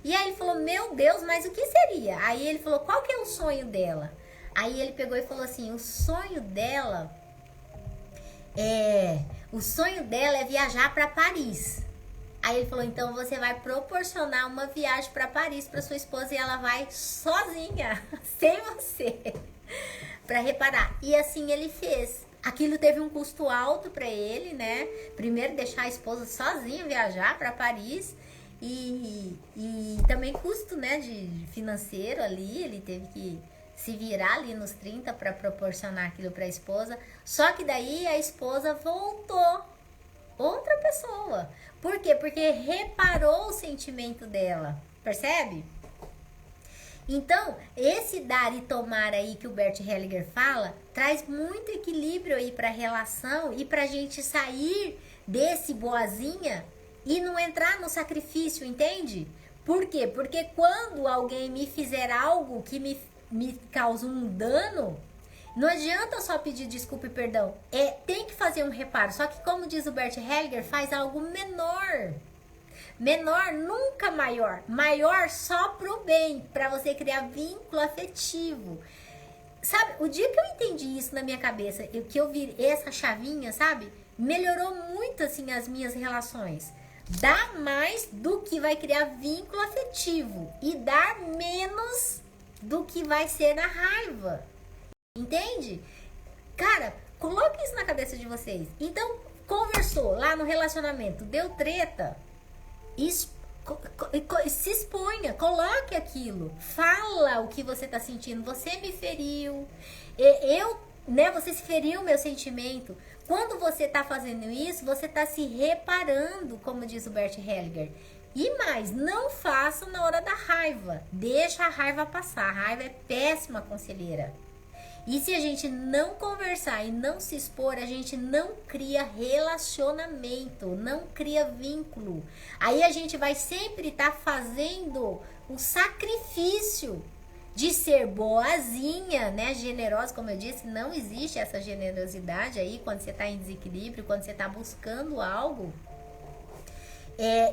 E aí ele falou, meu Deus, mas o que seria? Aí ele falou, qual que é o sonho dela? Aí ele pegou e falou assim, o sonho dela é viajar para Paris. Aí ele falou, então você vai proporcionar uma viagem para Paris para sua esposa e ela vai sozinha, sem você, para reparar. E assim ele fez. Aquilo teve um custo alto para ele, né? Primeiro deixar a esposa sozinha viajar para Paris e também custo, né, de financeiro ali, ele teve que se virar ali nos 30 para proporcionar aquilo para a esposa. Só que daí a esposa voltou outra pessoa. Por quê? Porque reparou o sentimento dela. Percebe? Então, esse dar e tomar aí que o Bert Hellinger fala, traz muito equilíbrio aí para a relação e para a gente sair desse boazinha e não entrar no sacrifício, entende? Por quê? Porque quando alguém me fizer algo que me causa um dano, não adianta só pedir desculpa e perdão. Tem que fazer um reparo. Só que, como diz o Bert Hellinger, faz algo menor. Menor, nunca maior. Maior só pro bem, para você criar vínculo afetivo. Sabe, o dia que eu entendi isso na minha cabeça, que eu vi essa chavinha, sabe? Melhorou muito, assim, as minhas relações. Dar mais do que vai criar vínculo afetivo. E dar menos do que vai ser na raiva. Entende? Cara, coloque isso na cabeça de vocês. Então, conversou lá no relacionamento, deu treta, se exponha, coloque aquilo, fala o que você tá sentindo. Você me feriu, você se feriu o meu sentimento. Quando você tá fazendo isso, você tá se reparando, como diz o Bert Hellinger. E mais, não faça na hora da raiva. Deixa a raiva passar. A raiva é péssima conselheira. E se a gente não conversar e não se expor, a gente não cria relacionamento, não cria vínculo. Aí a gente vai sempre estar fazendo o sacrifício de ser boazinha, né? Generosa, como eu disse, não existe essa generosidade aí quando você está em desequilíbrio, quando você está buscando algo.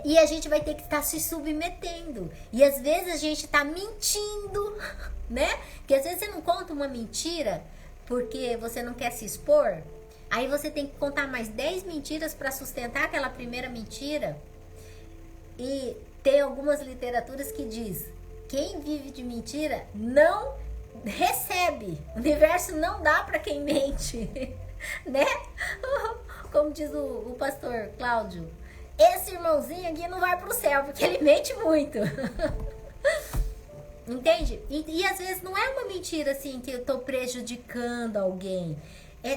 E a gente vai ter que estar se submetendo. E às vezes a gente está mentindo, né? Porque às vezes você não conta uma mentira porque você não quer se expor. Aí você tem que contar mais 10 mentiras para sustentar aquela primeira mentira. E tem algumas literaturas que diz: quem vive de mentira não recebe. O universo não dá para quem mente, né? Como diz o pastor Cláudio, esse irmãozinho aqui não vai pro céu, porque ele mente muito. Entende? E às vezes não é uma mentira assim que eu tô prejudicando alguém.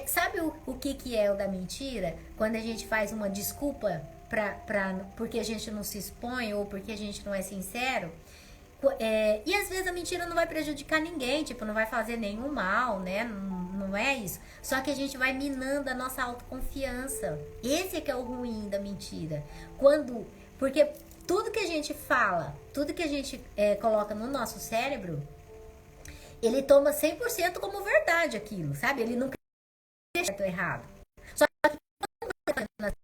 Sabe o que é o da mentira? Quando a gente faz uma desculpa porque a gente não se expõe ou porque a gente não é sincero. E às vezes a mentira não vai prejudicar ninguém, tipo, não vai fazer nenhum mal, né? Não é isso. Só que a gente vai minando a nossa autoconfiança. Esse é que é o ruim da mentira. Porque tudo que a gente fala, tudo que a gente coloca no nosso cérebro, ele toma 100% como verdade aquilo, sabe? Ele não quer certo ou errado. Só que quando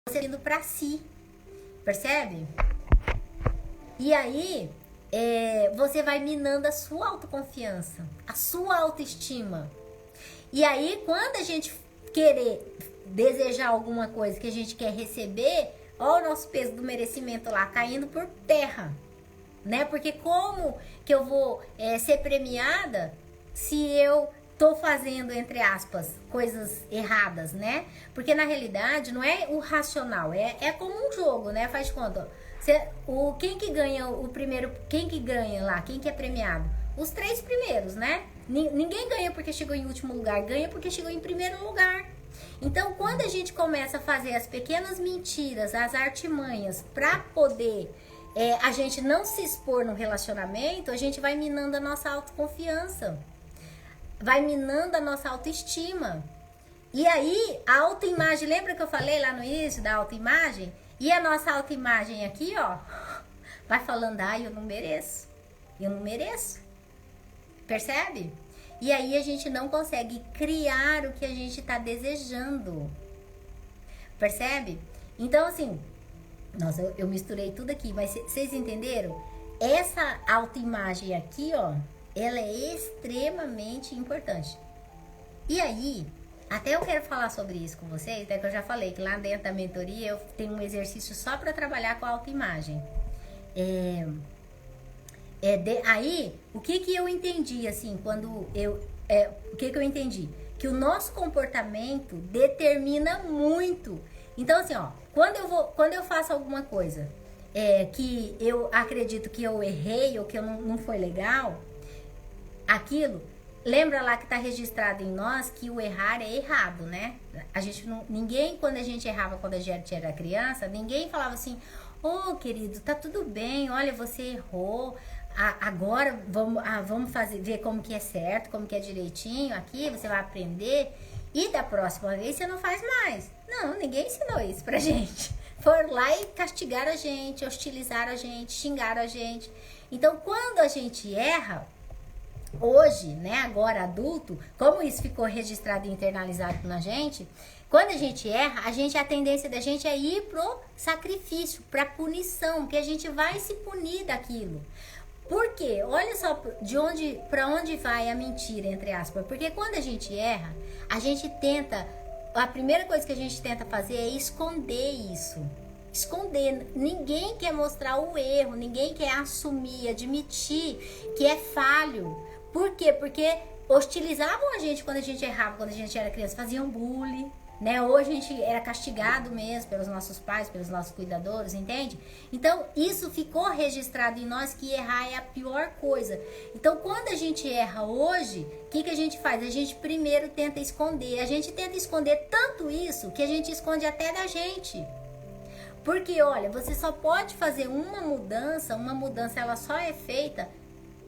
você indo pra si, percebe? E aí, você vai minando a sua autoconfiança, a sua autoestima. E aí, quando a gente querer desejar alguma coisa que a gente quer receber, olha o nosso peso do merecimento lá caindo por terra, né? Porque como que eu vou ser premiada se eu tô fazendo, entre aspas, coisas erradas, né? Porque na realidade não é o racional, é como um jogo, né? Faz de conta, quem que ganha o primeiro, quem que ganha lá, quem que é premiado? Os 3 primeiros, né? Ninguém ganha porque chegou em último lugar, ganha porque chegou em primeiro lugar. Então, quando a gente começa a fazer as pequenas mentiras, as artimanhas, pra poder a gente não se expor no relacionamento, a gente vai minando a nossa autoconfiança, vai minando a nossa autoestima. E aí, a autoimagem, lembra que eu falei lá no início da autoimagem? E a nossa autoimagem aqui, ó, vai falando, eu não mereço, eu não mereço. Percebe? E aí a gente não consegue criar o que a gente tá desejando. Percebe? Então, assim, nossa, eu misturei tudo aqui, mas vocês entenderam? Essa autoimagem aqui, ó, ela é extremamente importante. E aí, até eu quero falar sobre isso com vocês, até que eu já falei que lá dentro da mentoria eu tenho um exercício só para trabalhar com a autoimagem. Aí, o que eu entendi, assim, o que eu entendi? Que o nosso comportamento determina muito. Então, assim, ó, quando eu faço alguma coisa que eu acredito que eu errei ou que eu não foi legal, aquilo, lembra lá que tá registrado em nós que o errar é errado, né? Ninguém, quando a gente errava, quando a gente era criança, ninguém falava assim, querido, tá tudo bem, olha, você errou, agora vamos ver como que é certo, como que é direitinho aqui, você vai aprender e da próxima vez você não faz mais. Não, ninguém ensinou isso pra gente. Foram lá e castigaram a gente, hostilizaram a gente, xingaram a gente. Então, quando a gente erra, hoje, né, agora adulto, como isso ficou registrado e internalizado na gente, quando a gente erra, a tendência da gente é ir pro sacrifício, pra punição, que a gente vai se punir daquilo. Por quê? Olha só pra onde vai a mentira, entre aspas. Porque quando a gente erra, a primeira coisa que a gente tenta fazer é esconder isso. Esconder. Ninguém quer mostrar o erro, ninguém quer assumir, admitir que é falho. Por quê? Porque hostilizavam a gente quando a gente errava, quando a gente era criança, faziam bullying, né? Hoje a gente era castigado mesmo pelos nossos pais, pelos nossos cuidadores, entende? Então, isso ficou registrado em nós que errar é a pior coisa. Então, quando a gente erra hoje, o que a gente faz? A gente primeiro tenta esconder. A gente tenta esconder tanto isso que a gente esconde até da gente. Porque, olha, você só pode fazer uma mudança ela só é feita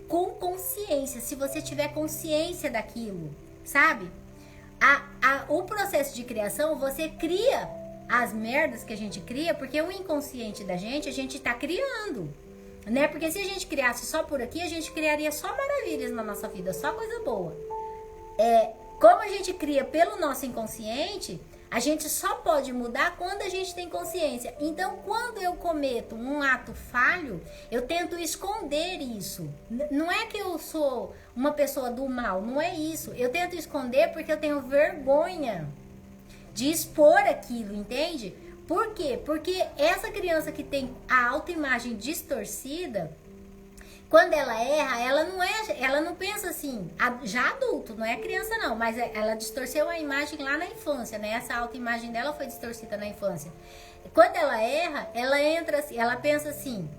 com consciência, se você tiver consciência daquilo, sabe? O processo de criação, você cria as merdas que a gente cria, porque o inconsciente da gente, a gente tá criando, né? Porque se a gente criasse só por aqui, a gente criaria só maravilhas na nossa vida, só coisa boa. Como a gente cria pelo nosso inconsciente, a gente só pode mudar quando a gente tem consciência. Então, quando eu cometo um ato falho, eu tento esconder isso. Não é que eu sou uma pessoa do mal, não é isso. Eu tento esconder porque eu tenho vergonha de expor aquilo, entende? Por quê? Porque essa criança que tem a autoimagem distorcida, quando ela erra, ela não pensa assim, já adulto, não é criança não, mas ela distorceu a imagem lá na infância, né? Essa autoimagem dela foi distorcida na infância. Quando ela erra, ela entra assim, ela pensa assim,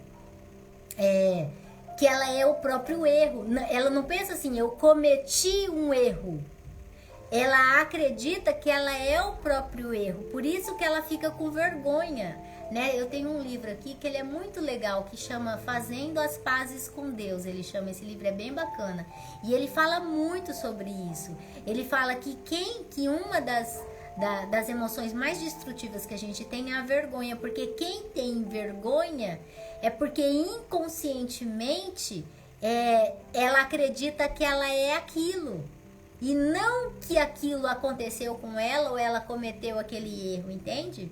que ela é o próprio erro. Ela não pensa assim, eu cometi um erro. Ela acredita que ela é o próprio erro, por isso que ela fica com vergonha né? Eu tenho um livro aqui que ele é muito legal, que chama Fazendo as Pazes com Deus. Ele chama, esse livro é bem bacana. E ele fala muito sobre isso. Ele fala que uma das emoções mais destrutivas que a gente tem é a vergonha. Porque quem tem vergonha é porque inconscientemente ela acredita que ela é aquilo. E não que aquilo aconteceu com ela ou ela cometeu aquele erro, entende?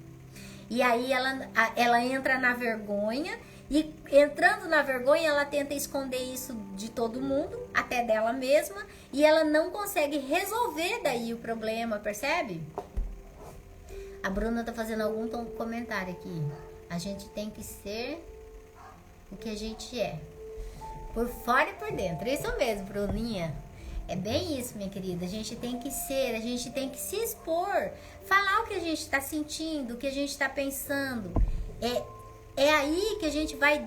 E aí ela entra na vergonha, e entrando na vergonha ela tenta esconder isso de todo mundo, até dela mesma, e ela não consegue resolver daí o problema, percebe? A Bruna tá fazendo algum comentário aqui. A gente tem que ser o que a gente é, por fora e por dentro. Isso mesmo, Bruninha. É bem isso, minha querida. A gente tem que ser, a gente tem que se expor, falar o que a gente está sentindo, o que a gente está pensando. É aí que a gente vai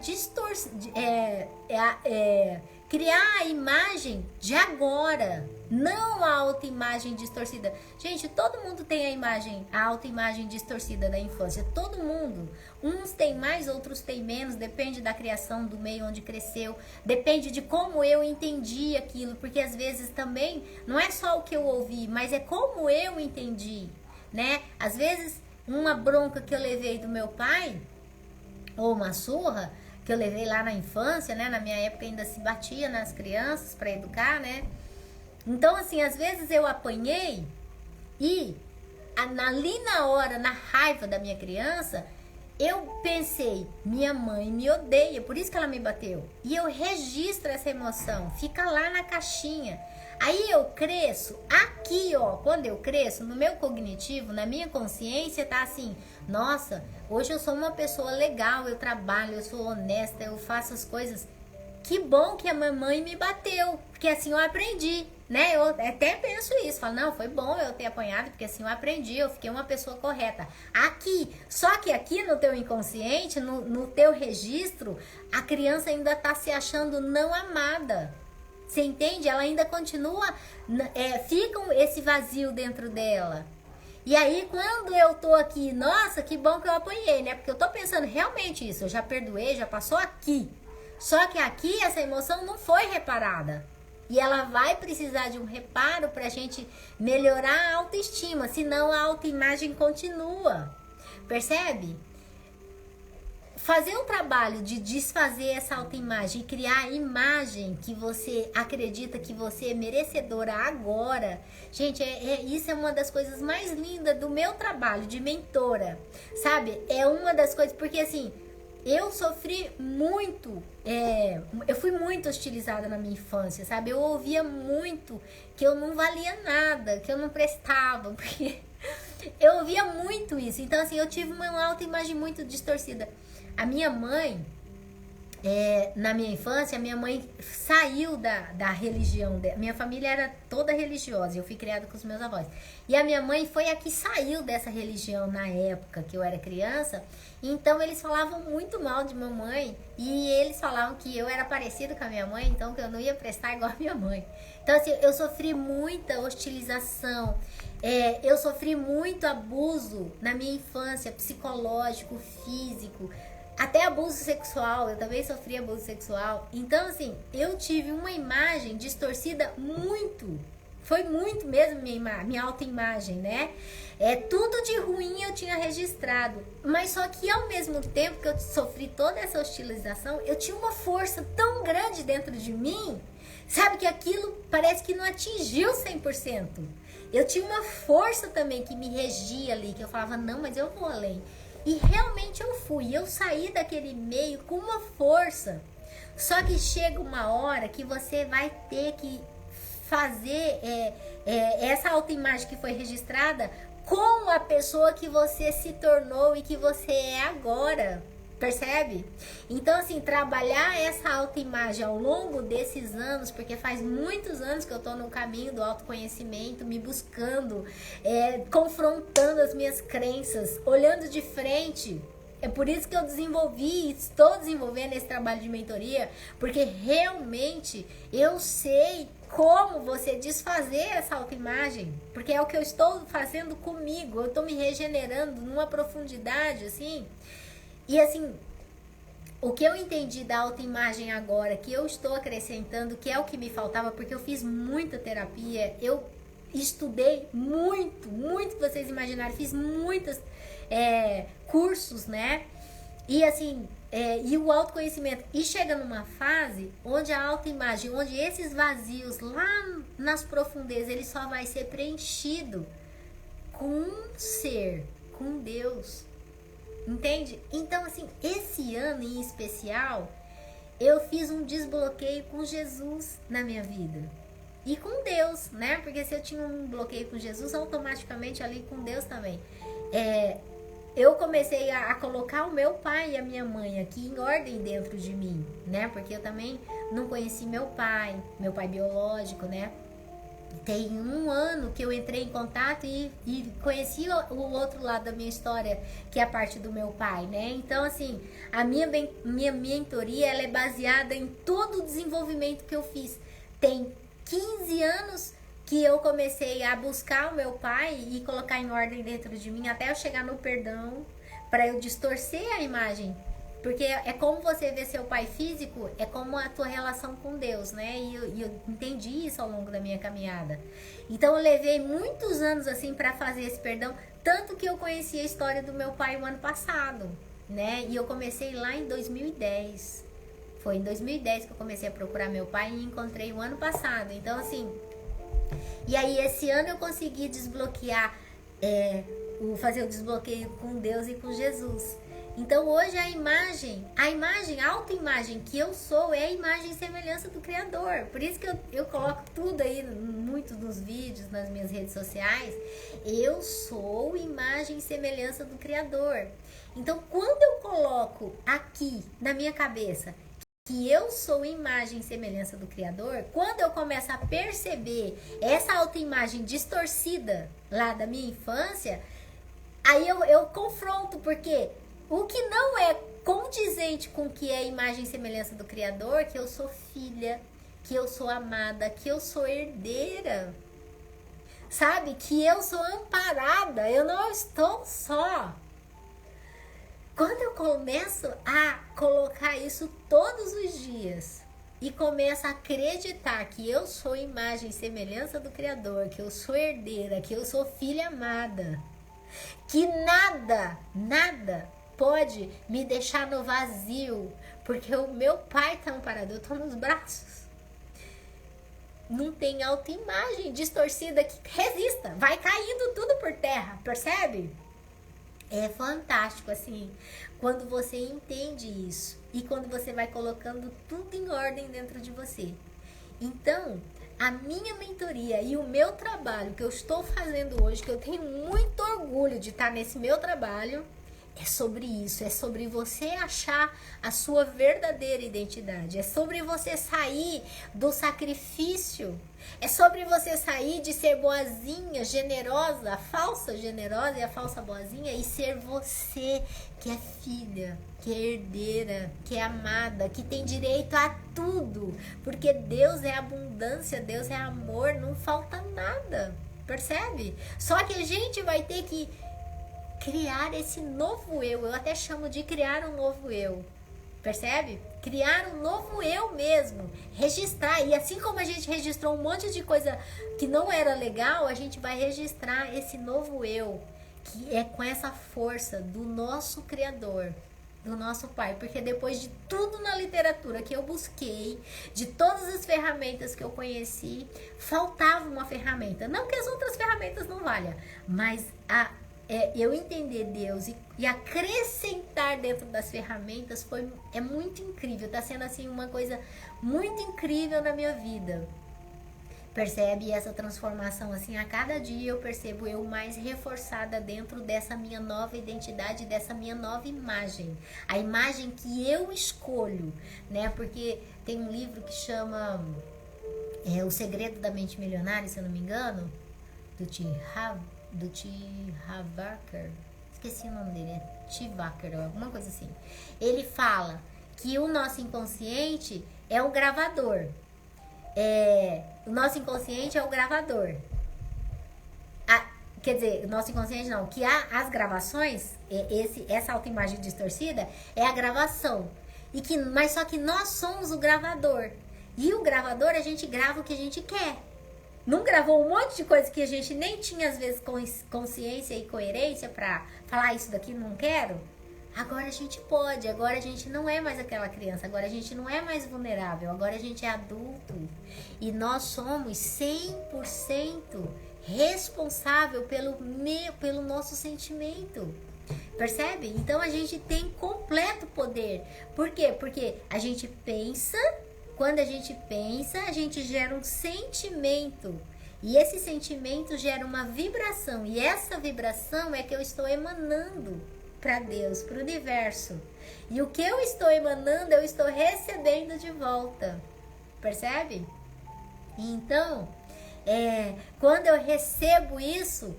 criar a imagem de agora, não a autoimagem distorcida. Gente, todo mundo tem a autoimagem distorcida da infância, todo mundo. Uns têm mais, outros têm menos, depende da criação, do meio onde cresceu, depende de como eu entendi aquilo, porque às vezes também não é só o que eu ouvi, mas é como eu entendi, né? Às vezes uma bronca que eu levei do meu pai, ou uma surra que eu levei lá na infância, né? Na minha época ainda se batia nas crianças para educar, né? Então, assim, às vezes eu apanhei e ali na hora, na raiva da minha criança, eu pensei, minha mãe me odeia, por isso que ela me bateu. E eu registro essa emoção, fica lá na caixinha. Aí eu cresço, aqui ó, quando eu cresço, no meu cognitivo, na minha consciência, tá assim, nossa, hoje eu sou uma pessoa legal, eu trabalho, eu sou honesta, eu faço as coisas. Que bom que a mamãe me bateu, porque assim eu aprendi, né? Eu até penso isso, falo, não, foi bom eu ter apanhado, porque assim eu aprendi, eu fiquei uma pessoa correta. Aqui, só que aqui no teu inconsciente, no teu registro, a criança ainda tá se achando não amada. Você entende? Ela ainda continua, fica esse vazio dentro dela. E aí, quando eu tô aqui, nossa, que bom que eu apanhei, né? Porque eu tô pensando realmente isso, eu já perdoei, já passou aqui. Só que aqui essa emoção não foi reparada. E ela vai precisar de um reparo pra gente melhorar a autoestima, senão a autoimagem continua. Percebe? Fazer um trabalho de desfazer essa autoimagem e criar a imagem que você acredita que você é merecedora agora. Gente, isso é uma das coisas mais lindas do meu trabalho de mentora, sabe? É uma das coisas, porque assim, eu sofri muito, eu fui muito hostilizada na minha infância, sabe? Eu ouvia muito que eu não valia nada, que eu não prestava, porque eu ouvia muito isso. Então assim, eu tive uma autoimagem muito distorcida. A minha mãe, na minha infância, a minha mãe saiu da religião dela. Minha família era toda religiosa, eu fui criada com os meus avós. E a minha mãe foi a que saiu dessa religião na época que eu era criança. Então eles falavam muito mal de mamãe e eles falavam que eu era parecida com a minha mãe, então que eu não ia prestar igual a minha mãe. Então assim, eu sofri muita hostilização. Eu sofri muito abuso na minha infância, psicológico, físico. Até abuso sexual, eu também sofri abuso sexual. Então, assim, eu tive uma imagem distorcida muito. Foi muito mesmo minha autoimagem, né? Tudo de ruim eu tinha registrado. Mas só que ao mesmo tempo que eu sofri toda essa hostilização, eu tinha uma força tão grande dentro de mim, sabe? Que aquilo parece que não atingiu 100%. Eu tinha uma força também que me regia ali, que eu falava, não, mas eu vou além. E realmente eu fui, eu saí daquele meio com uma força. Só que chega uma hora que você vai ter que fazer essa autoimagem que foi registrada com a pessoa que você se tornou e que você é agora. Percebe? Então, assim, trabalhar essa autoimagem ao longo desses anos, porque faz muitos anos que eu tô no caminho do autoconhecimento, me buscando, confrontando as minhas crenças, olhando de frente. É por isso que eu estou desenvolvendo esse trabalho de mentoria, porque realmente eu sei como você desfazer essa autoimagem, porque é o que eu estou fazendo comigo, eu estou me regenerando numa profundidade, assim, E assim, o que eu entendi da autoimagem agora, que eu estou acrescentando, que é o que me faltava, porque eu fiz muita terapia, eu estudei muito, muito que vocês imaginarem, fiz muitos cursos, né? E assim, e o autoconhecimento. E chega numa fase onde a autoimagem, onde esses vazios lá nas profundezas, ele só vai ser preenchido com um ser, com Deus. Entende? Então, assim, esse ano em especial, eu fiz um desbloqueio com Jesus na minha vida. E com Deus, né? Porque se eu tinha um bloqueio com Jesus, automaticamente ali com Deus também. Eu comecei a colocar o meu pai e a minha mãe aqui em ordem dentro de mim, né? Porque eu também não conheci meu pai biológico, né? Tem um ano que eu entrei em contato e conheci o outro lado da minha história, que é a parte do meu pai, né? Então, assim, a minha mentoria, ela é baseada em todo o desenvolvimento que eu fiz. Tem 15 anos que eu comecei a buscar o meu pai e colocar em ordem dentro de mim, até eu chegar no perdão, para eu distorcer a imagem. Porque é como você vê seu pai físico, é como a tua relação com Deus, né? E eu entendi isso ao longo da minha caminhada. Então eu levei muitos anos assim para fazer esse perdão, tanto que eu conheci a história do meu pai o ano passado, né? E eu comecei lá em 2010. Foi em 2010 que eu comecei a procurar meu pai e encontrei o ano passado. Então assim, e aí esse ano eu consegui desbloquear, fazer o desbloqueio com Deus e com Jesus. Então hoje a autoimagem que eu sou é a imagem e semelhança do Criador. Por isso que eu coloco tudo aí, muito nos vídeos, nas minhas redes sociais. Eu sou imagem e semelhança do Criador. Então quando eu coloco aqui na minha cabeça que eu sou imagem e semelhança do Criador, quando eu começo a perceber essa autoimagem distorcida lá da minha infância, aí eu confronto, porque o que não é condizente com o que é a imagem e semelhança do Criador, que eu sou filha, que eu sou amada, que eu sou herdeira, sabe? Que eu sou amparada, eu não estou só. Quando eu começo a colocar isso todos os dias e começo a acreditar que eu sou imagem e semelhança do Criador, que eu sou herdeira, que eu sou filha amada, que nada pode me deixar no vazio, porque o meu pai tá amparado, eu tô nos braços. Não tem autoimagem distorcida que resista, vai caindo tudo por terra, percebe? É fantástico, assim, quando você entende isso e quando você vai colocando tudo em ordem dentro de você. Então, a minha mentoria e o meu trabalho que eu estou fazendo hoje, que eu tenho muito orgulho de estar nesse meu trabalho, é sobre isso, é sobre você achar a sua verdadeira identidade, é sobre você sair do sacrifício, é sobre você sair de ser boazinha, generosa, a falsa generosa e a falsa boazinha, e ser você que é filha, que é herdeira, que é amada, que tem direito a tudo, porque Deus é abundância, Deus é amor, não falta nada, percebe? Só que a gente vai ter que criar esse novo eu até chamo de criar um novo eu, percebe? Criar um novo eu mesmo, registrar, e assim como a gente registrou um monte de coisa que não era legal, a gente vai registrar esse novo eu, que é com essa força do nosso Criador, do nosso Pai, porque depois de tudo na literatura que eu busquei, de todas as ferramentas que eu conheci, faltava uma ferramenta, não que as outras ferramentas não valham, mas eu entender Deus e acrescentar dentro das ferramentas é muito incrível, tá sendo assim uma coisa muito incrível na minha vida, percebe? Essa transformação, assim, a cada dia eu percebo eu mais reforçada dentro dessa minha nova identidade, dessa minha nova imagem, a imagem que eu escolho, né? Porque tem um livro que chama O Segredo da Mente Milionária, se eu não me engano, do T. Harv Eker, esqueci o nome dele, T. Wacker, alguma coisa assim. Ele fala que o nosso inconsciente é o gravador. O nosso inconsciente é o gravador. quer dizer, o nosso inconsciente não, que as gravações, essa autoimagem distorcida é a gravação. Mas só que nós somos o gravador. E o gravador, a gente grava o que a gente quer. Não gravou um monte de coisa que a gente nem tinha, às vezes, consciência e coerência pra falar isso daqui não quero? Agora a gente pode, agora a gente não é mais aquela criança, agora a gente não é mais vulnerável, agora a gente é adulto. E nós somos 100% responsável pelo nosso sentimento. Percebe? Então a gente tem completo poder. Por quê? Porque a gente pensa, quando a gente pensa, a gente gera um sentimento. E esse sentimento gera uma vibração. E essa vibração é que eu estou emanando para Deus, para o universo. E o que eu estou emanando, eu estou recebendo de volta. Percebe? Então, quando eu recebo isso,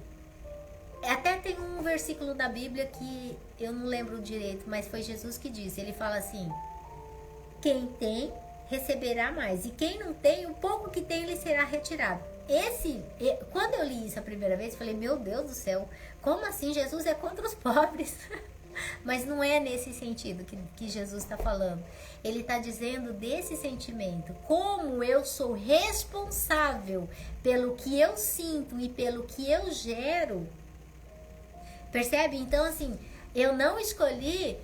até tem um versículo da Bíblia que eu não lembro direito, mas foi Jesus que disse. Ele fala assim: quem tem, receberá mais. E quem não tem, o pouco que tem, lhe será retirado. Quando eu li isso a primeira vez, eu falei, meu Deus do céu, como assim? Jesus é contra os pobres. Mas não é nesse sentido que Jesus está falando. Ele está dizendo desse sentimento. Como eu sou responsável pelo que eu sinto e pelo que eu gero. Percebe? Então, assim, eu não escolhi,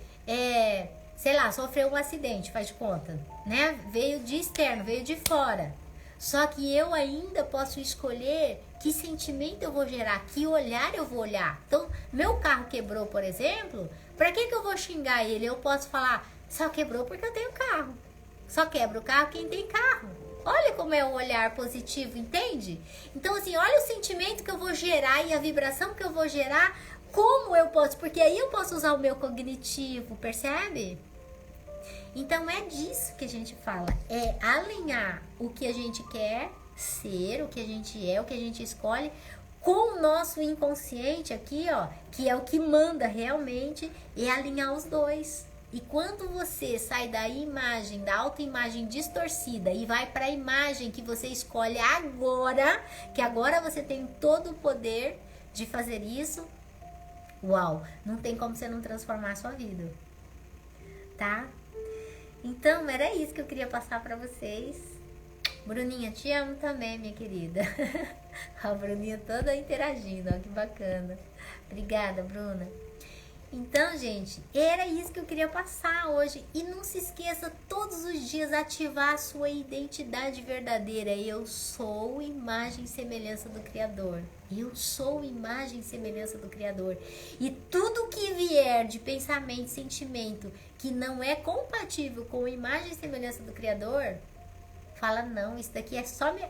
sei lá, sofrer um acidente, faz de conta, né? Veio de externo, veio de fora. Só que eu ainda posso escolher que sentimento eu vou gerar, que olhar eu vou olhar. Então, meu carro quebrou, por exemplo, pra que eu vou xingar ele? Eu posso falar, só quebrou porque eu tenho carro. Só quebra o carro quem tem carro. Olha como é o olhar positivo, entende? Então, assim, olha o sentimento que eu vou gerar e a vibração que eu vou gerar, como eu posso, porque aí eu posso usar o meu cognitivo, percebe? Então é disso que a gente fala, é alinhar o que a gente quer ser, o que a gente é, o que a gente escolhe, com o nosso inconsciente aqui, ó, que é o que manda realmente, e alinhar os dois. E quando você sai da imagem, da autoimagem distorcida e vai para a imagem que você escolhe agora, que agora você tem todo o poder de fazer isso, uau, não tem como você não transformar a sua vida, tá? Então, era isso que eu queria passar pra vocês. Bruninha, te amo também, minha querida. A Bruninha toda interagindo, ó, que bacana. Obrigada, Bruna. Então, gente, era isso que eu queria passar hoje. E não se esqueça, todos os dias, ativar a sua identidade verdadeira. Eu sou imagem e semelhança do Criador. Eu sou imagem e semelhança do Criador. E tudo que vier de pensamento, sentimento, que não é compatível com a imagem e semelhança do Criador, fala, não, isso daqui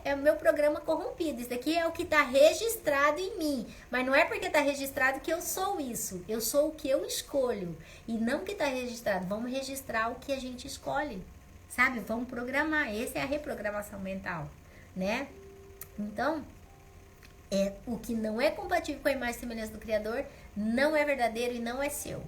é o meu programa corrompido, isso daqui é o que está registrado em mim, mas não é porque está registrado que eu sou isso, eu sou o que eu escolho, e não o que está registrado, vamos registrar o que a gente escolhe, sabe, vamos programar, essa é a reprogramação mental, né, então, o que não é compatível com a imagem e semelhança do Criador, não é verdadeiro e não é seu.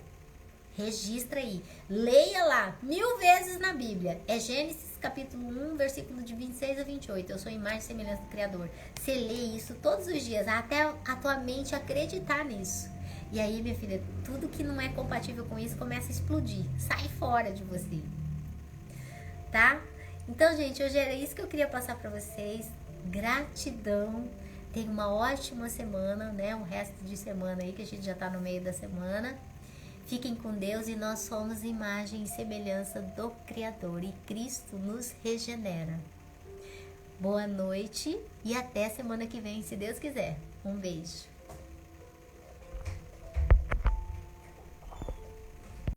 Registra aí, leia lá 1000 vezes na Bíblia, é Gênesis capítulo 1, versículo de 26 a 28, eu sou imagem e semelhança do Criador. Você lê isso todos os dias, até a tua mente acreditar nisso. E aí, minha filha, tudo que não é compatível com isso começa a explodir, sai fora de você, tá? Então, gente, hoje era isso que eu queria passar pra vocês. Gratidão, tenha uma ótima semana, né? Um resto de semana aí, que a gente já tá no meio da semana. Fiquem com Deus, e nós somos imagem e semelhança do Criador, e Cristo nos regenera. Boa noite e até semana que vem, se Deus quiser. Um beijo.